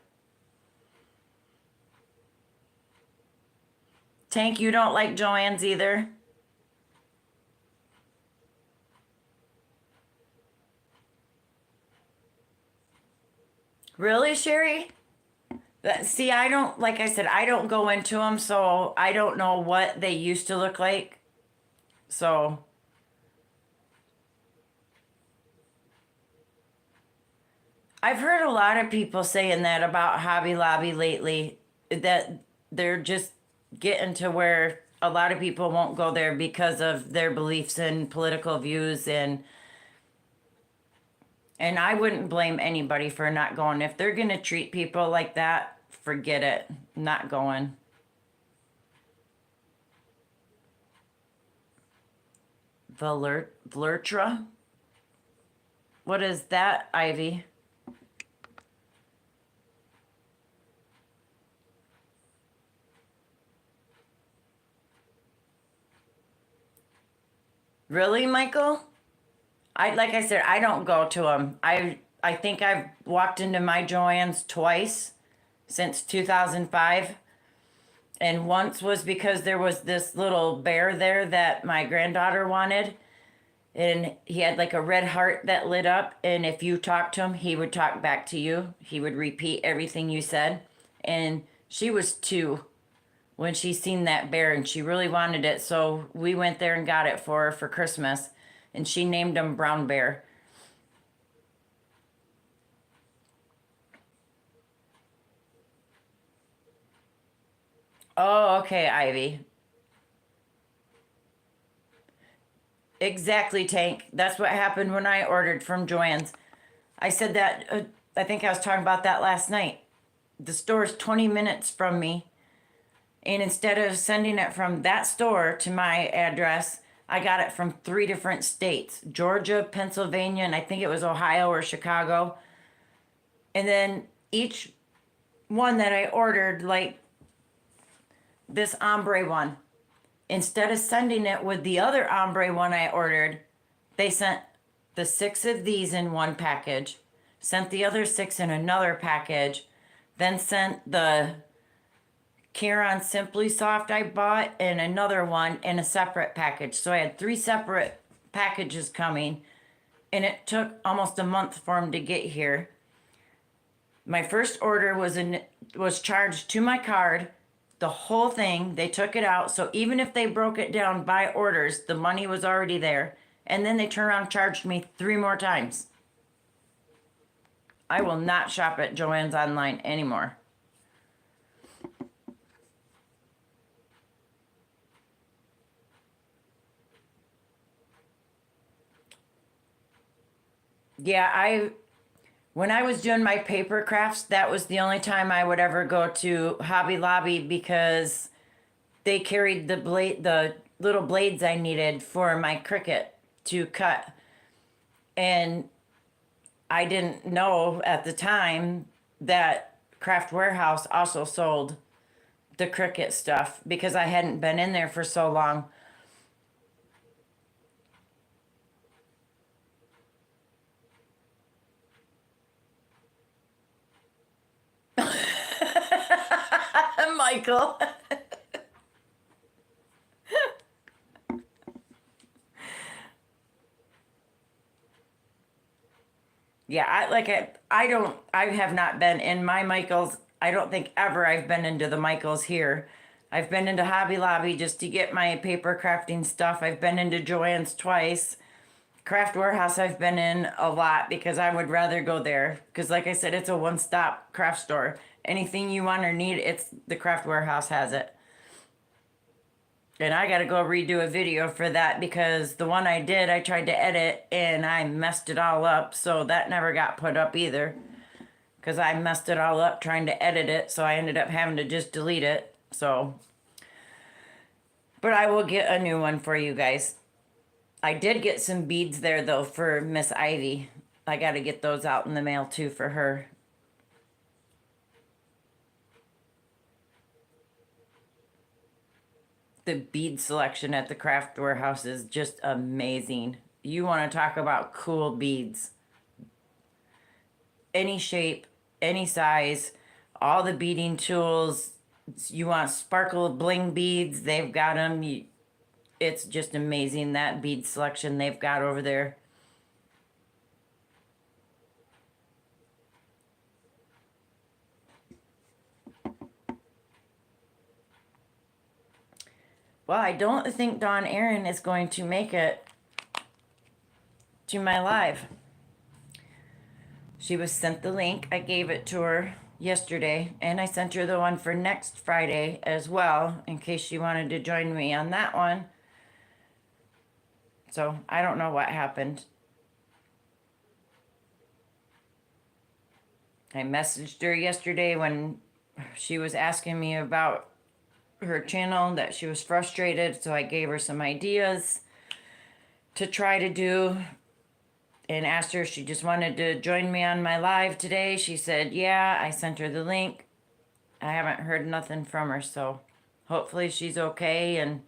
Tank, you don't like Joann's either? Really, Sherry? See, I don't, like I said, I don't go into them, so I don't know what they used to look like. So, I've heard a lot of people saying that about Hobby Lobby lately, that they're just getting to where a lot of people won't go there because of their beliefs and political views, and I wouldn't blame anybody for not going. If they're going to treat people like that, forget it. Not going. Vlertra? What is that, Ivy? Really, Michael? I like I said, I don't go to them. I think I've walked into my Joann's twice since 2005. And once was because there was this little bear there that my granddaughter wanted. And he had like a red heart that lit up. And if you talked to him, he would talk back to you. He would repeat everything you said. And she was 2 when she seen that bear and she really wanted it. So we went there and got it for her for Christmas. And she named him Brown Bear. Oh, okay, Ivy. Exactly, Tank. That's what happened when I ordered from Joann's. I said that, I think I was talking about that last night. The store's 20 minutes from me. And instead of sending it from that store to my address, I got it from 3 different states: Georgia, Pennsylvania, and I think it was Ohio or Chicago. And then each one that I ordered, like this ombre one, instead of sending it with the other ombre one I ordered, they sent the 6 of these in one package, sent the other 6 in another package, then sent the Karen Simply Soft I bought and another one in a separate package. So I had 3 separate packages coming, and it took almost a month for them to get here. My first order was charged to my card. The whole thing, they took it out. So even if they broke it down by orders, the money was already there. And then they turned around and charged me 3 more times. I will not shop at Joann's online anymore. Yeah, when I was doing my paper crafts, that was the only time I would ever go to Hobby Lobby because they carried the little blades I needed for my Cricut to cut. And I didn't know at the time that Craft Warehouse also sold the Cricut stuff because I hadn't been in there for so long. Michael. Yeah, I have not been in my Michaels. I don't think ever I've been into the Michaels here. I've been into Hobby Lobby just to get my paper crafting stuff. I've been into Joann's twice. Craft Warehouse I've been in a lot because I would rather go there. Because like I said, it's a one-stop craft store. Anything you want or need, it's the Craft Warehouse has it. And I got to go redo a video for that because the one I did, I tried to edit and I messed it all up. So that never got put up either because I messed it all up trying to edit it. So I ended up having to just delete it. So, but I will get a new one for you guys. I did get some beads there though for Miss Ivy. I got to get those out in the mail too for her. The bead selection at the Craft Warehouse is just amazing. You want to talk about cool beads. Any shape, any size, all the beading tools. You want sparkle bling beads, they've got them. It's just amazing that bead selection they've got over there. Well, I don't think Dawn Aaron is going to make it to my live. She was sent the link. I gave it to her yesterday, and I sent her the one for next Friday as well, in case she wanted to join me on that one. So I don't know what happened. I messaged her yesterday when she was asking me about her channel, that she was frustrated, so I gave her some ideas to try to do and asked her if she just wanted to join me on my live today. She said yeah. I sent her the link. I haven't heard nothing from her, so hopefully she's okay and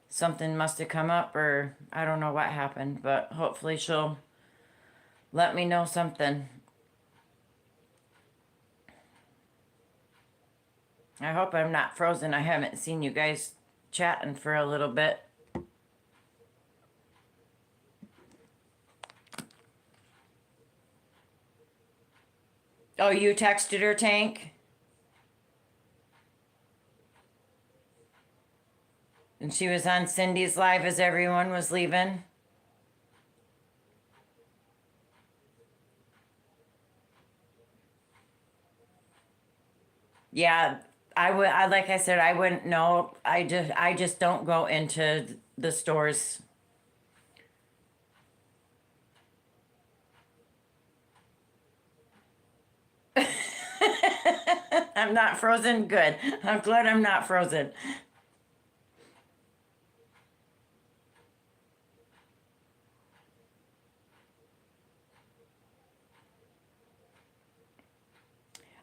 something must have come up or I don't know what happened, but hopefully she'll let me know something. I hope I'm not frozen. I haven't seen you guys chatting for a little bit. Oh, you texted her, Tank? And she was on Cindy's live as everyone was leaving? Yeah, like I said, I wouldn't know. I just don't go into the stores. I'm not frozen. Good. I'm glad I'm not frozen.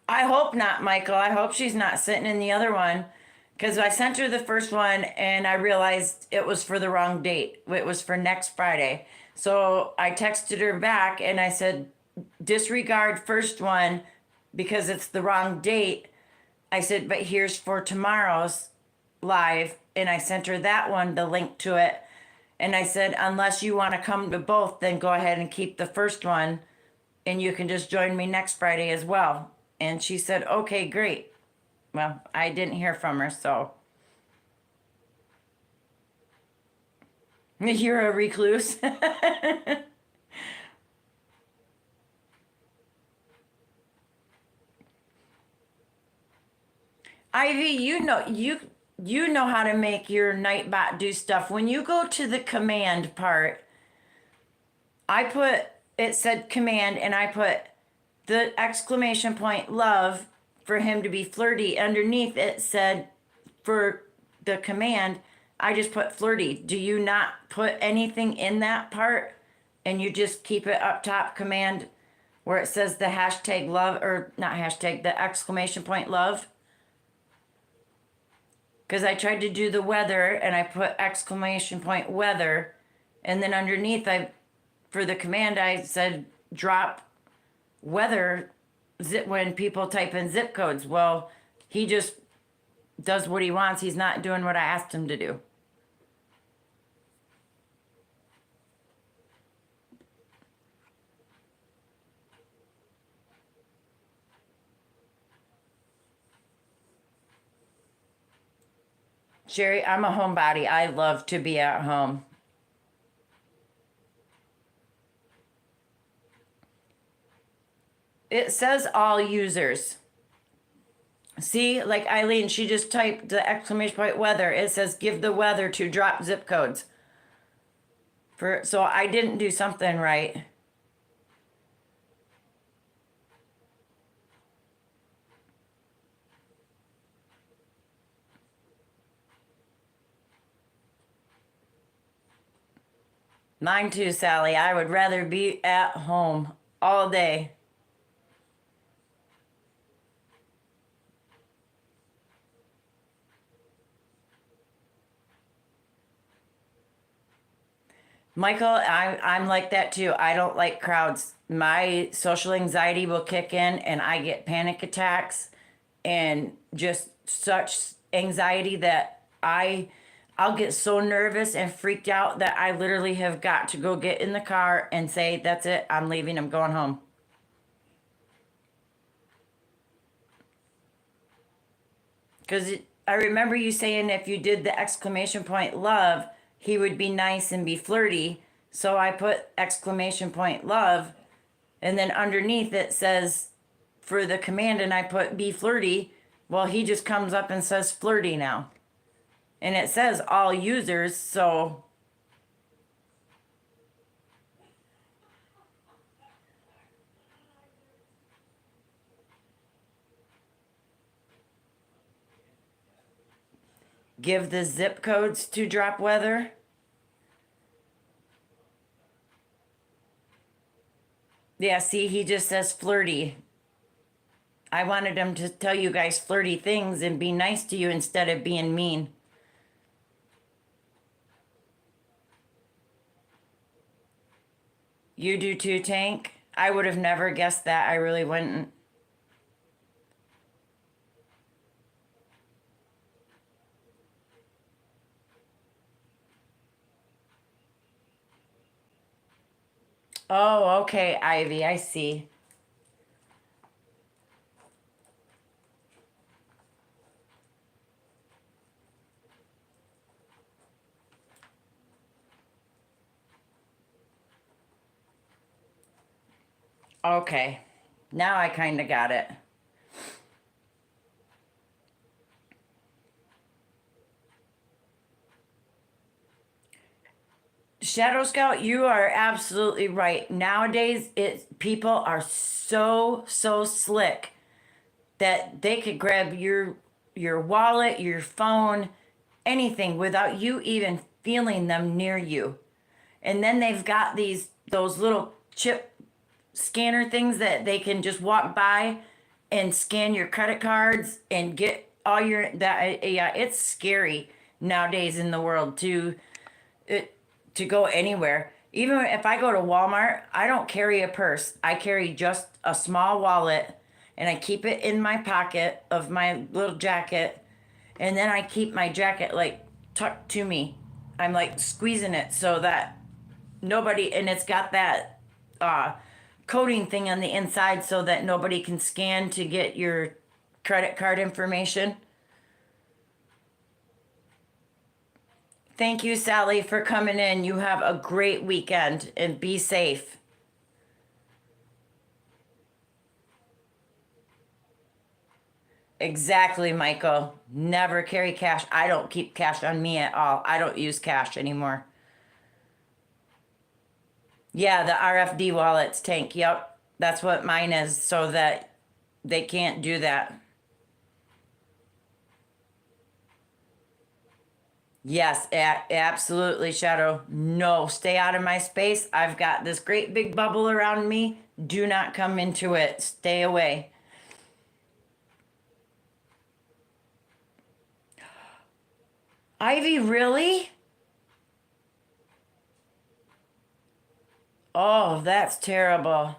I hope not, Michael. I hope she's not sitting in the other one. Because I sent her the first one and I realized it was for the wrong date. It was for next Friday. So I texted her back and I said, disregard first one because it's the wrong date. I said, but here's for tomorrow's live. And I sent her that one, the link to it. And I said, unless you want to come to both, then go ahead and keep the first one. And you can just join me next Friday as well. And she said, okay, great. Well, I didn't hear from her, so. You're a recluse. Ivy, you know how to make your Nightbot do stuff. When you go to the command part, it said command, and I put the exclamation point love for him to be flirty. Underneath it said for the command, I just put flirty. Do you not put anything in that part and you just keep it up top command where it says the hashtag love, or not hashtag, the exclamation point love? Because I tried to do the weather and I put exclamation point weather, and then underneath for the command I said drop weather when people type in zip codes. Well, he just does what he wants. He's not doing what I asked him to do. Sherry, I'm a homebody. I love to be at home. It says all users. See, like Eileen, she just typed the exclamation point weather. It says give the weather to drop zip codes. So I didn't do something right. Mine too, Sally. I would rather be at home all day. Michael, I'm like that too. I don't like crowds. My social anxiety will kick in and I get panic attacks and just such anxiety that I'll get so nervous and freaked out that I literally have got to go get in the car and say, that's it, I'm leaving, I'm going home. Because I remember you saying if you did the exclamation point love, he would be nice and be flirty. So I put exclamation point love, and then underneath it says for the command, and I put be flirty. Well, he just comes up and says flirty now. And it says all users, so give the zip codes to drop weather. Yeah, see, he just says flirty. I wanted him to tell you guys flirty things and be nice to you instead of being mean. You do too, Tank? I would have never guessed that. I really wouldn't. Oh, okay, Ivy, I see. Okay, now I kind of got it. Shadow Scout, you are absolutely right. Nowadays, people are so slick that they could grab your wallet, your phone, anything without you even feeling them near you. And then they've got those little chip scanner things that they can just walk by and scan your credit cards and get all your that yeah, it's scary nowadays in the world to go anywhere. Even if I go to Walmart, I don't carry a purse. I carry just a small wallet and I keep it in my pocket of my little jacket. And then I keep my jacket like tucked to me. I'm like squeezing it so that nobody, and it's got that uh, coating thing on the inside so that nobody can scan to get your credit card information. Thank you, Sally, for coming in. You have a great weekend and be safe. Exactly, Michael. Never carry cash. I don't keep cash on me at all. I don't use cash anymore. Yeah, the RFD wallets, Tank. Yep. That's what mine is so that they can't do that. Yes, absolutely, Shadow. No, stay out of my space. I've got this great big bubble around me. Do not come into it. Stay away. Ivy, really? Oh, that's terrible.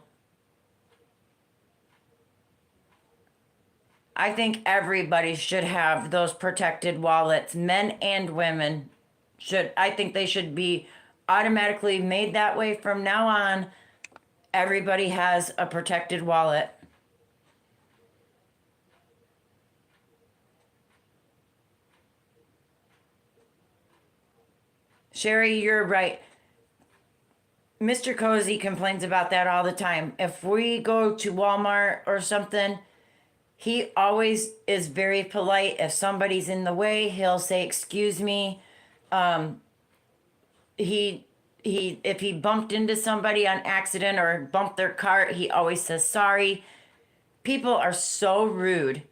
I think everybody should have those protected wallets, men and women should. I think they should be automatically made that way from now on. Everybody has a protected wallet. Sherry, you're right. Mr. Cozy complains about that all the time. If we go to Walmart or something, he always is very polite. If somebody's in the way, he'll say, "Excuse me." He if he bumped into somebody on accident or bumped their cart, he always says sorry. People are so rude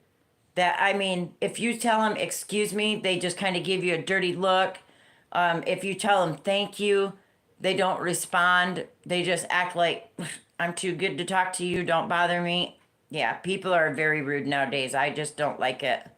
that, I mean, if you tell them "excuse me," they just kind of give you a dirty look. If you tell them "thank you," they don't respond. They just act like, "I'm too good to talk to you. Don't bother me." Yeah, people are very rude nowadays. I just don't like it.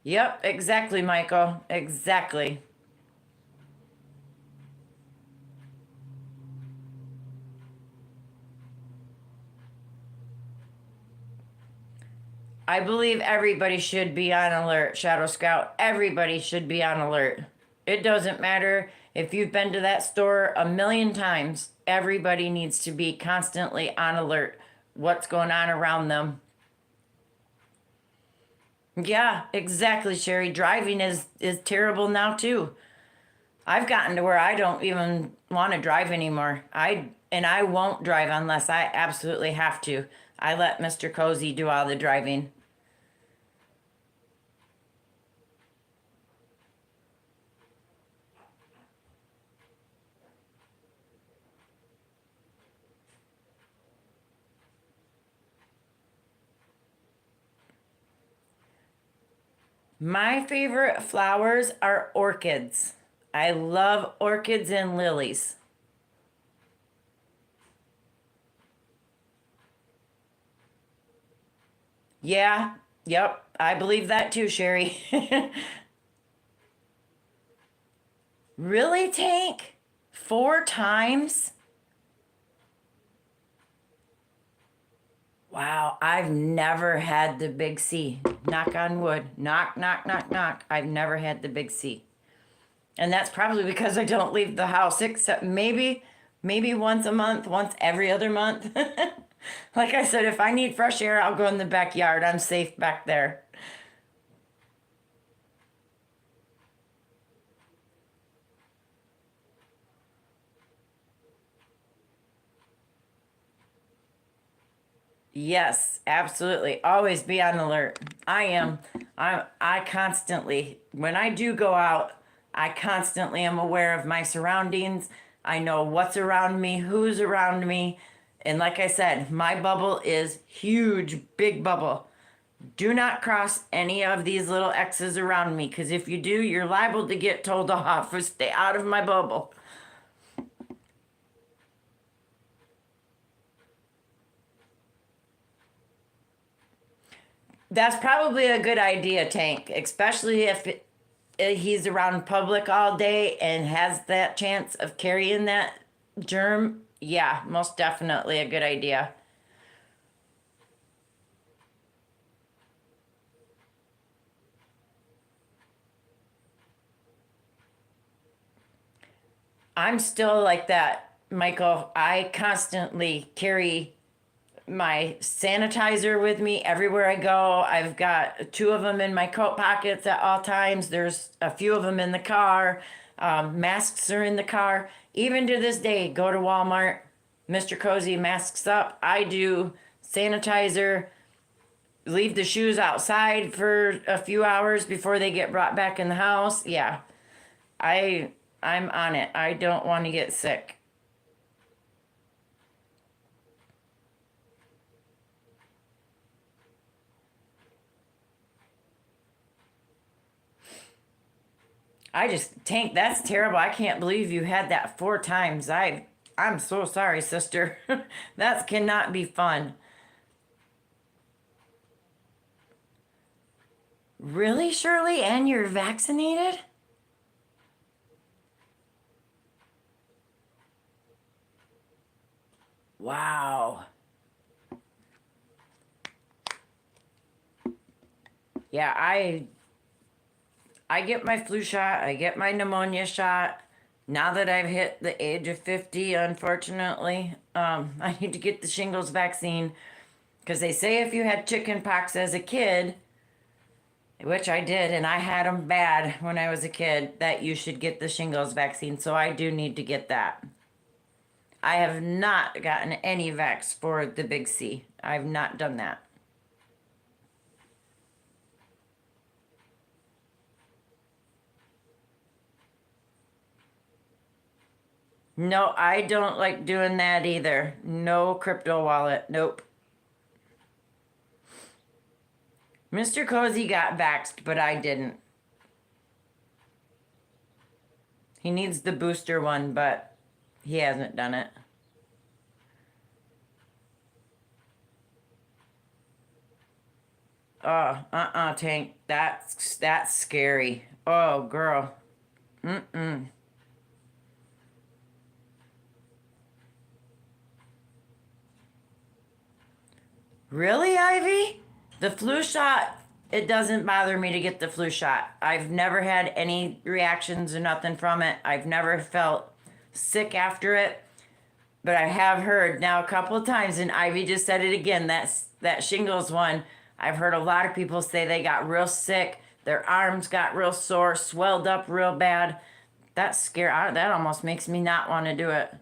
Yep, exactly, Michael. Exactly. I believe everybody should be on alert, Shadow Scout. Everybody should be on alert. It doesn't matter if you've been to that store a million times. Everybody needs to be constantly on alert. What's going on around them? Yeah, exactly, Sherry. Driving is terrible now too. I've gotten to where I don't even want to drive anymore. I won't drive unless I absolutely have to. I let Mr. Cozy do all the driving. My favorite flowers are orchids. I love orchids and lilies. Yeah, yep, I believe that too, Sherry. Really, Tank? 4 times? Wow, I've never had the big C. Knock on wood. Knock, knock, knock, knock. I've never had the big C. And that's probably because I don't leave the house except maybe once a month, once every other month. Like I said, if I need fresh air, I'll go in the backyard. I'm safe back there. Yes, absolutely. Always be on alert. I am. I constantly, when I do go out, I constantly am aware of my surroundings. I know what's around me, who's around me. And like I said, my bubble is huge, big bubble. Do not cross any of these little X's around me, because if you do, you're liable to get told off. Stay out of my bubble. That's probably a good idea, Tank, especially if he's around public all day and has that chance of carrying that germ. Yeah, most definitely a good idea. I'm still like that, Michael. I constantly carry my sanitizer with me everywhere I go. I've got two of them in my coat pockets at all times. There's a few of them in the car. Masks are in the car. Even to this day, go to Walmart, Mr. Cozy masks up. I do sanitizer. Leave the shoes outside for a few hours before they get brought back in the house. Yeah, I I'm on it. I don't want to get sick. I just Tank, that's terrible. I can't believe you had that 4 times. I'm so sorry, sister. That cannot be fun. Really, Shirley? And you're vaccinated? Wow. Yeah, I get my flu shot, I get my pneumonia shot. Now that I've hit the age of 50, unfortunately, I need to get the shingles vaccine because they say if you had chicken pox as a kid, which I did, and I had them bad when I was a kid, that you should get the shingles vaccine. So I do need to get that. I have not gotten any vax for the big C. I've not done that. No, I don't like doing that either. No crypto wallet. Nope. Mr. Cozy got vaxxed, but I didn't. He needs the booster one, but he hasn't done it. Oh, Tank. That's scary. Oh, girl. Mm-mm. Really, Ivy? The flu shot, it doesn't bother me to get the flu shot. I've never had any reactions or nothing from it. I've never felt sick after it. But I have heard now a couple of times, and Ivy just said it again, that shingles one. I've heard a lot of people say they got real sick, their arms got real sore, swelled up real bad. That's scary. That almost makes me not want to do it.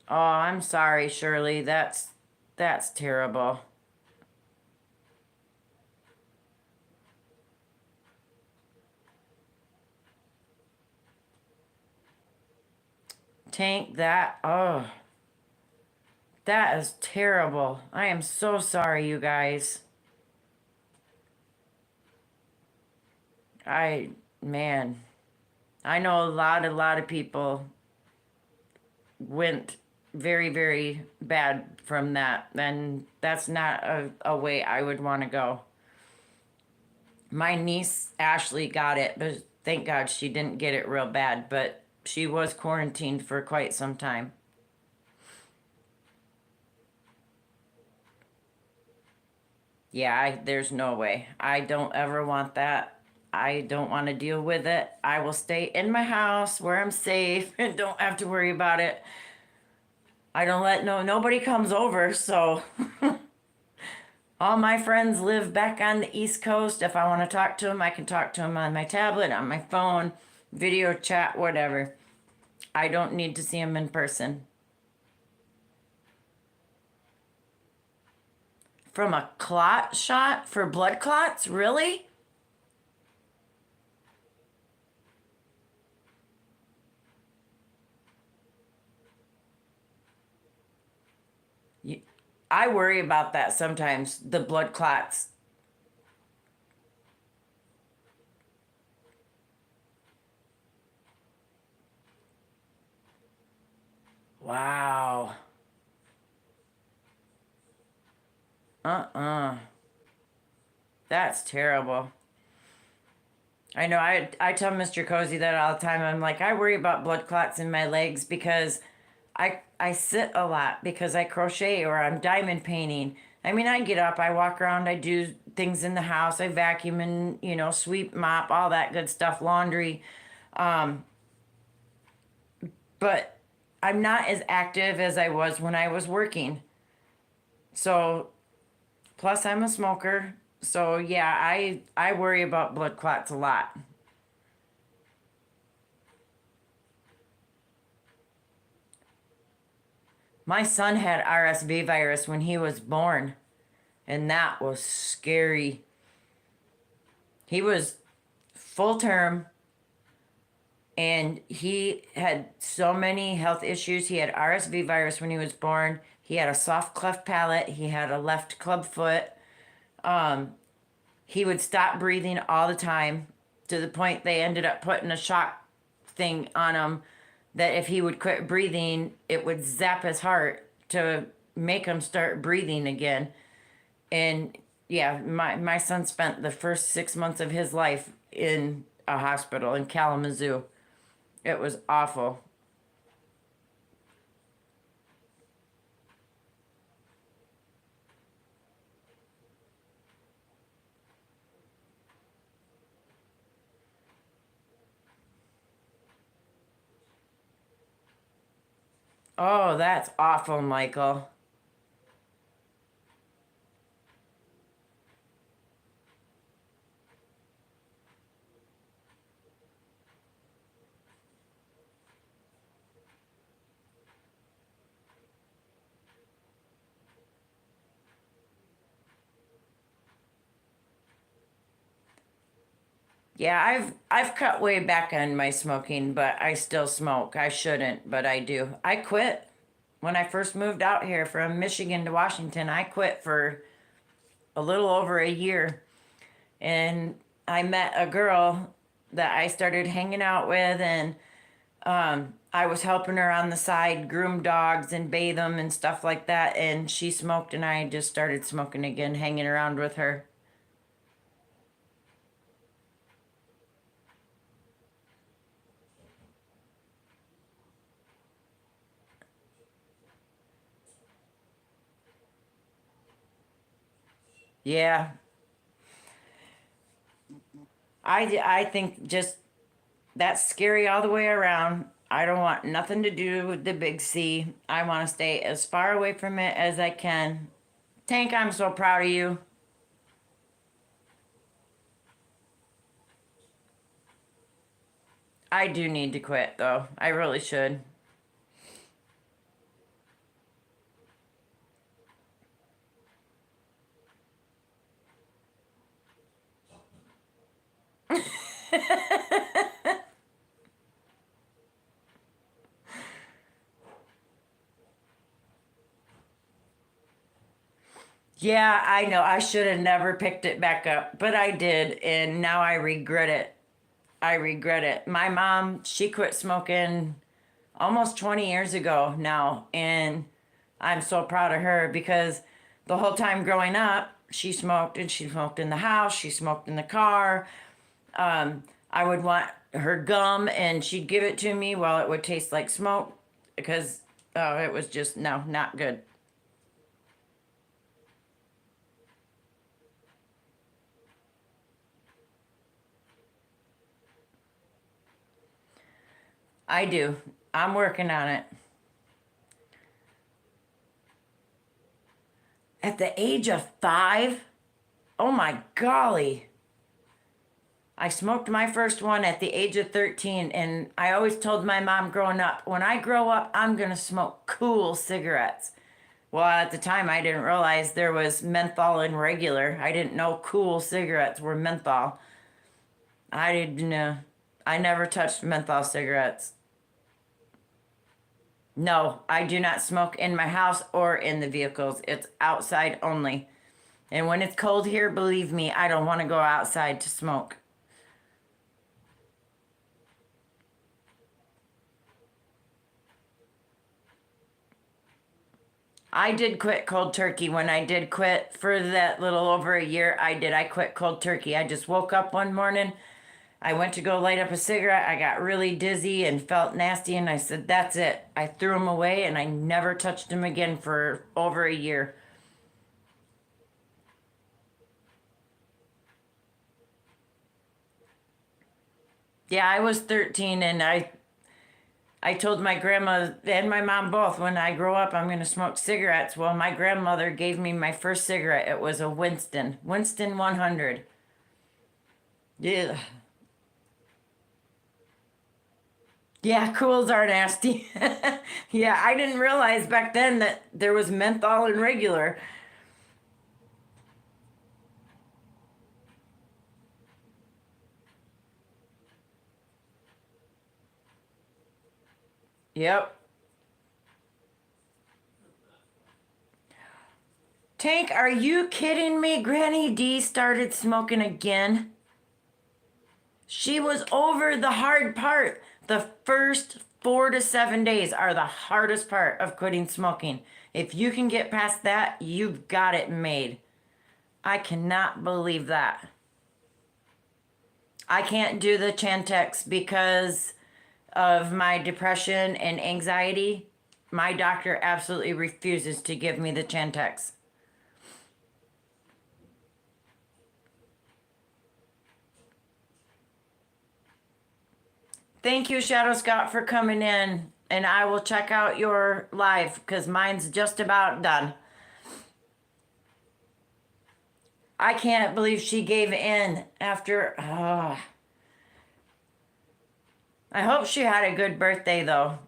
Oh, I'm sorry, Shirley. That's terrible. Tank, that is terrible. I am so sorry, you guys. I man, I know a lot of people went very, very bad from that, and that's not a way I would want to go. My niece Ashley got it, but thank God she didn't get it real bad, but she was quarantined for quite some time. Yeah, there's no way. I don't ever want that. I don't want to deal with it. I will stay in my house where I'm safe and don't have to worry about it. I don't let nobody comes over, so all my friends live back on the East Coast. If I want to talk to them, I can talk to them on my tablet, on my phone, video chat, whatever. I don't need to see them in person. From a clot shot for blood clots? Really? I worry about that sometimes, the blood clots. Wow. Uh-uh. That's terrible. I know I tell Mr. Cozy that all the time. I'm like, I worry about blood clots in my legs because I sit a lot because I crochet or I'm diamond painting. I mean, I get up, I walk around, I do things in the house, I vacuum and, sweep, mop, all that good stuff, laundry. Um, but I'm not as active as I was when I was working. So, plus I'm a smoker. So, yeah, I worry about blood clots a lot. My son had RSV virus when he was born, and that was scary. He was full term and he had so many health issues. He had RSV virus when he was born. He had a soft cleft palate. He had a left club foot. Um, he would stop breathing all the time to the point they ended up putting a shock thing on him that if he would quit breathing, it would zap his heart to make him start breathing again. And yeah, my son spent the first 6 months of his life in a hospital in Kalamazoo. It was awful. Oh, that's awful, Michael. Yeah, I've cut way back on my smoking, but I still smoke. I shouldn't, but I do. I quit when I first moved out here from Michigan to Washington. I quit for a little over a year, and I met a girl that I started hanging out with, and I was helping her on the side groom dogs and bathe them and stuff like that, and she smoked, and I just started smoking again, hanging around with her. Yeah, I think just that's scary all the way around. I don't want nothing to do with the big C. I want to stay as far away from it as I can. Tank, I'm so proud of you. I do need to quit though. I really should. Yeah, I know. I should have never picked it back up, but I did, and now I regret it. I regret it. My mom, she quit smoking almost 20 years ago now, and I'm so proud of her because the whole time growing up, she smoked and she smoked in the house, she smoked in the car. I would want her gum and she'd give it to me while it would taste like smoke because it was just, no, not good. I do. I'm working on it. At the age of 5, oh my golly. I smoked my first one at the age of 13, and I always told my mom growing up, when I grow up, I'm going to smoke cool cigarettes. Well, at the time, I didn't realize there was menthol in regular. I didn't know cool cigarettes were menthol. I didn't know. I never touched menthol cigarettes. No, I do not smoke in my house or in the vehicles. It's outside only. And when it's cold here, believe me, I don't want to go outside to smoke. I did quit cold turkey when I did quit for that little over a year. I did. I quit cold turkey. I just woke up one morning. I went to go light up a cigarette. I got really dizzy and felt nasty, and I said, "That's it." I threw them away, and I never touched them again for over a year. Yeah, I was 13, and I told my grandma and my mom both when I grow up, I'm going to smoke cigarettes. Well, my grandmother gave me my first cigarette. It was a Winston 100. Yeah. Yeah, cools are nasty. Yeah, I didn't realize back then that there was menthol in regular. Yep. Tank, are you kidding me? Granny D started smoking again. She was over the hard part. The first 4 to 7 days are the hardest part of quitting smoking. If you can get past that, you've got it made. I cannot believe that. I can't do the Chantix because of my depression and anxiety. My doctor absolutely refuses to give me the Chantix. Thank you, Shadow Scott, for coming in. And I will check out your live because mine's just about done. I can't believe she gave in after. I hope she had a good birthday, though.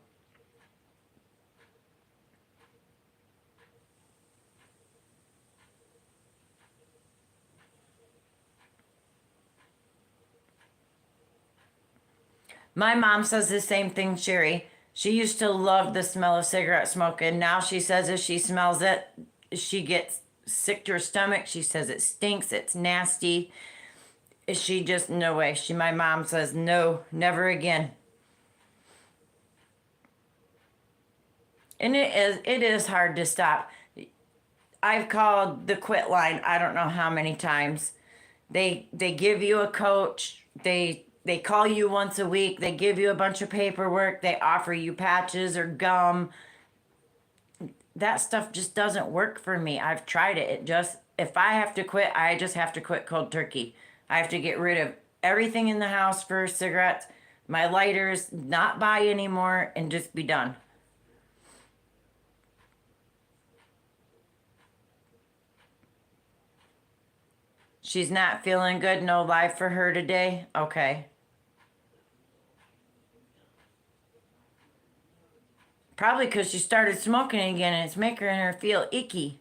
My mom says the same thing, Sherry. She used to love the smell of cigarette smoke, and now she says if she smells it, she gets sick to her stomach. She says it stinks, it's nasty. She just, no way. My mom says, no, never again. And it is hard to stop. I've called the quit line I don't know how many times. They give you a coach. They call you once a week. They give you a bunch of paperwork. They offer you patches or gum. That stuff just doesn't work for me. I've tried it. It just, if I have to quit, I just have to quit cold turkey. I have to get rid of everything in the house for cigarettes, my lighters, not buy anymore, and just be done. She's not feeling good. No live for her today. Okay. Probably because she started smoking again and it's making her feel icky.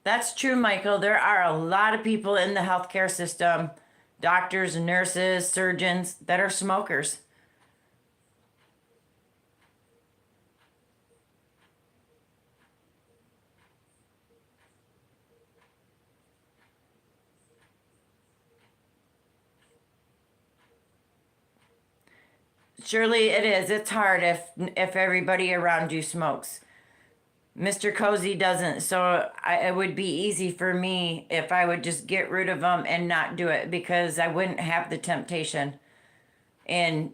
That's true, Michael. There are a lot of people in the healthcare system, doctors, nurses, surgeons, that are smokers. Surely it is. It's hard if everybody around you smokes. Mr. Cozy doesn't, so it would be easy for me if I would just get rid of them and not do it because I wouldn't have the temptation and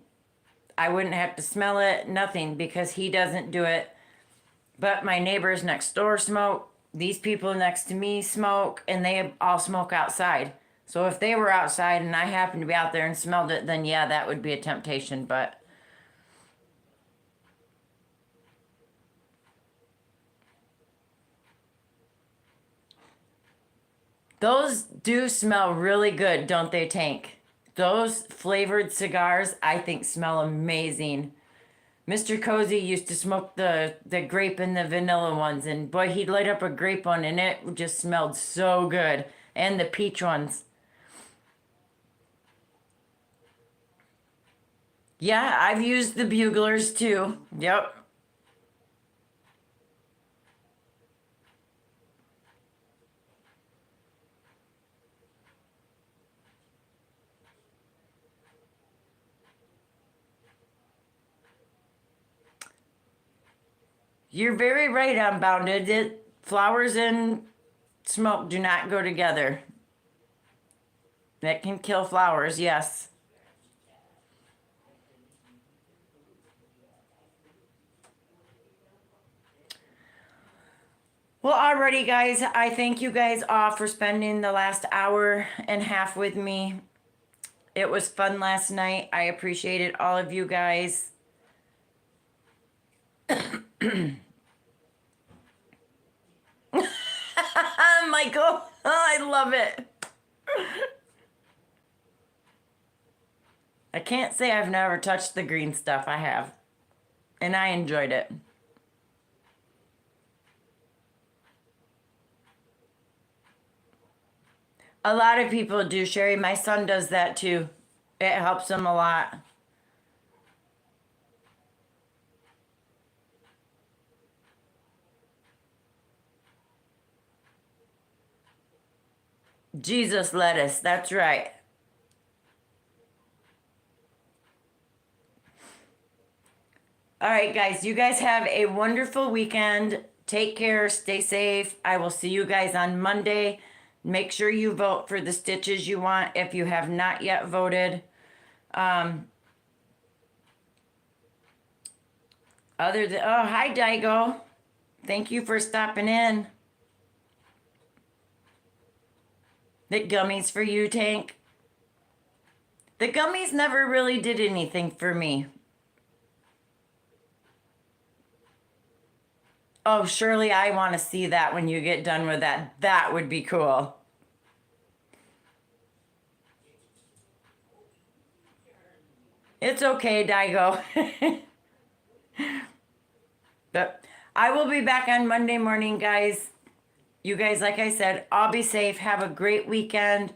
I wouldn't have to smell it, nothing, because he doesn't do it. But my neighbors next door smoke, these people next to me smoke, and they all smoke outside. So if they were outside and I happened to be out there and smelled it, then yeah, that would be a temptation, but those do smell really good, don't they, Tank? Those flavored cigars, I think, smell amazing. Mr. Cozy used to smoke the grape and the vanilla ones, and boy, he'd light up a grape one, and it just smelled so good. And the peach ones. Yeah, I've used the buglers too. Yep. You're very right, Unbounded. Flowers and smoke do not go together. That can kill flowers, yes. Well, alrighty, guys. I thank you guys all for spending the last hour and a half with me. It was fun last night. I appreciated all of you guys. Michael, I love it. I can't say I've never touched the green stuff. I have. And I enjoyed it. A lot of people do, Sherry. My son does that too. It helps him a lot. Jesus lettuce. That's right. All right, guys, you guys have a wonderful weekend. Take care, stay safe. I will see you guys on Monday. Make sure you vote for the stitches you want if you have not yet voted. Oh, hi, Daigo. Thank you for stopping in. The gummies for you, Tank. The gummies never really did anything for me. Oh, surely I want to see that when you get done with that. That would be cool. It's okay, Daigo. But I will be back on Monday morning, guys. You guys, like I said, all be safe. Have a great weekend.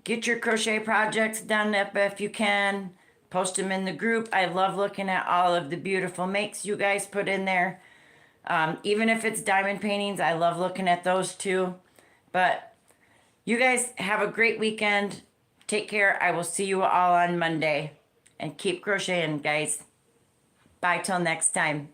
Get your crochet projects done if you can. Post them in the group. I love looking at all of the beautiful makes you guys put in there. Even if it's diamond paintings, I love looking at those too. But you guys have a great weekend. Take care. I will see you all on Monday. And keep crocheting, guys. Bye till next time.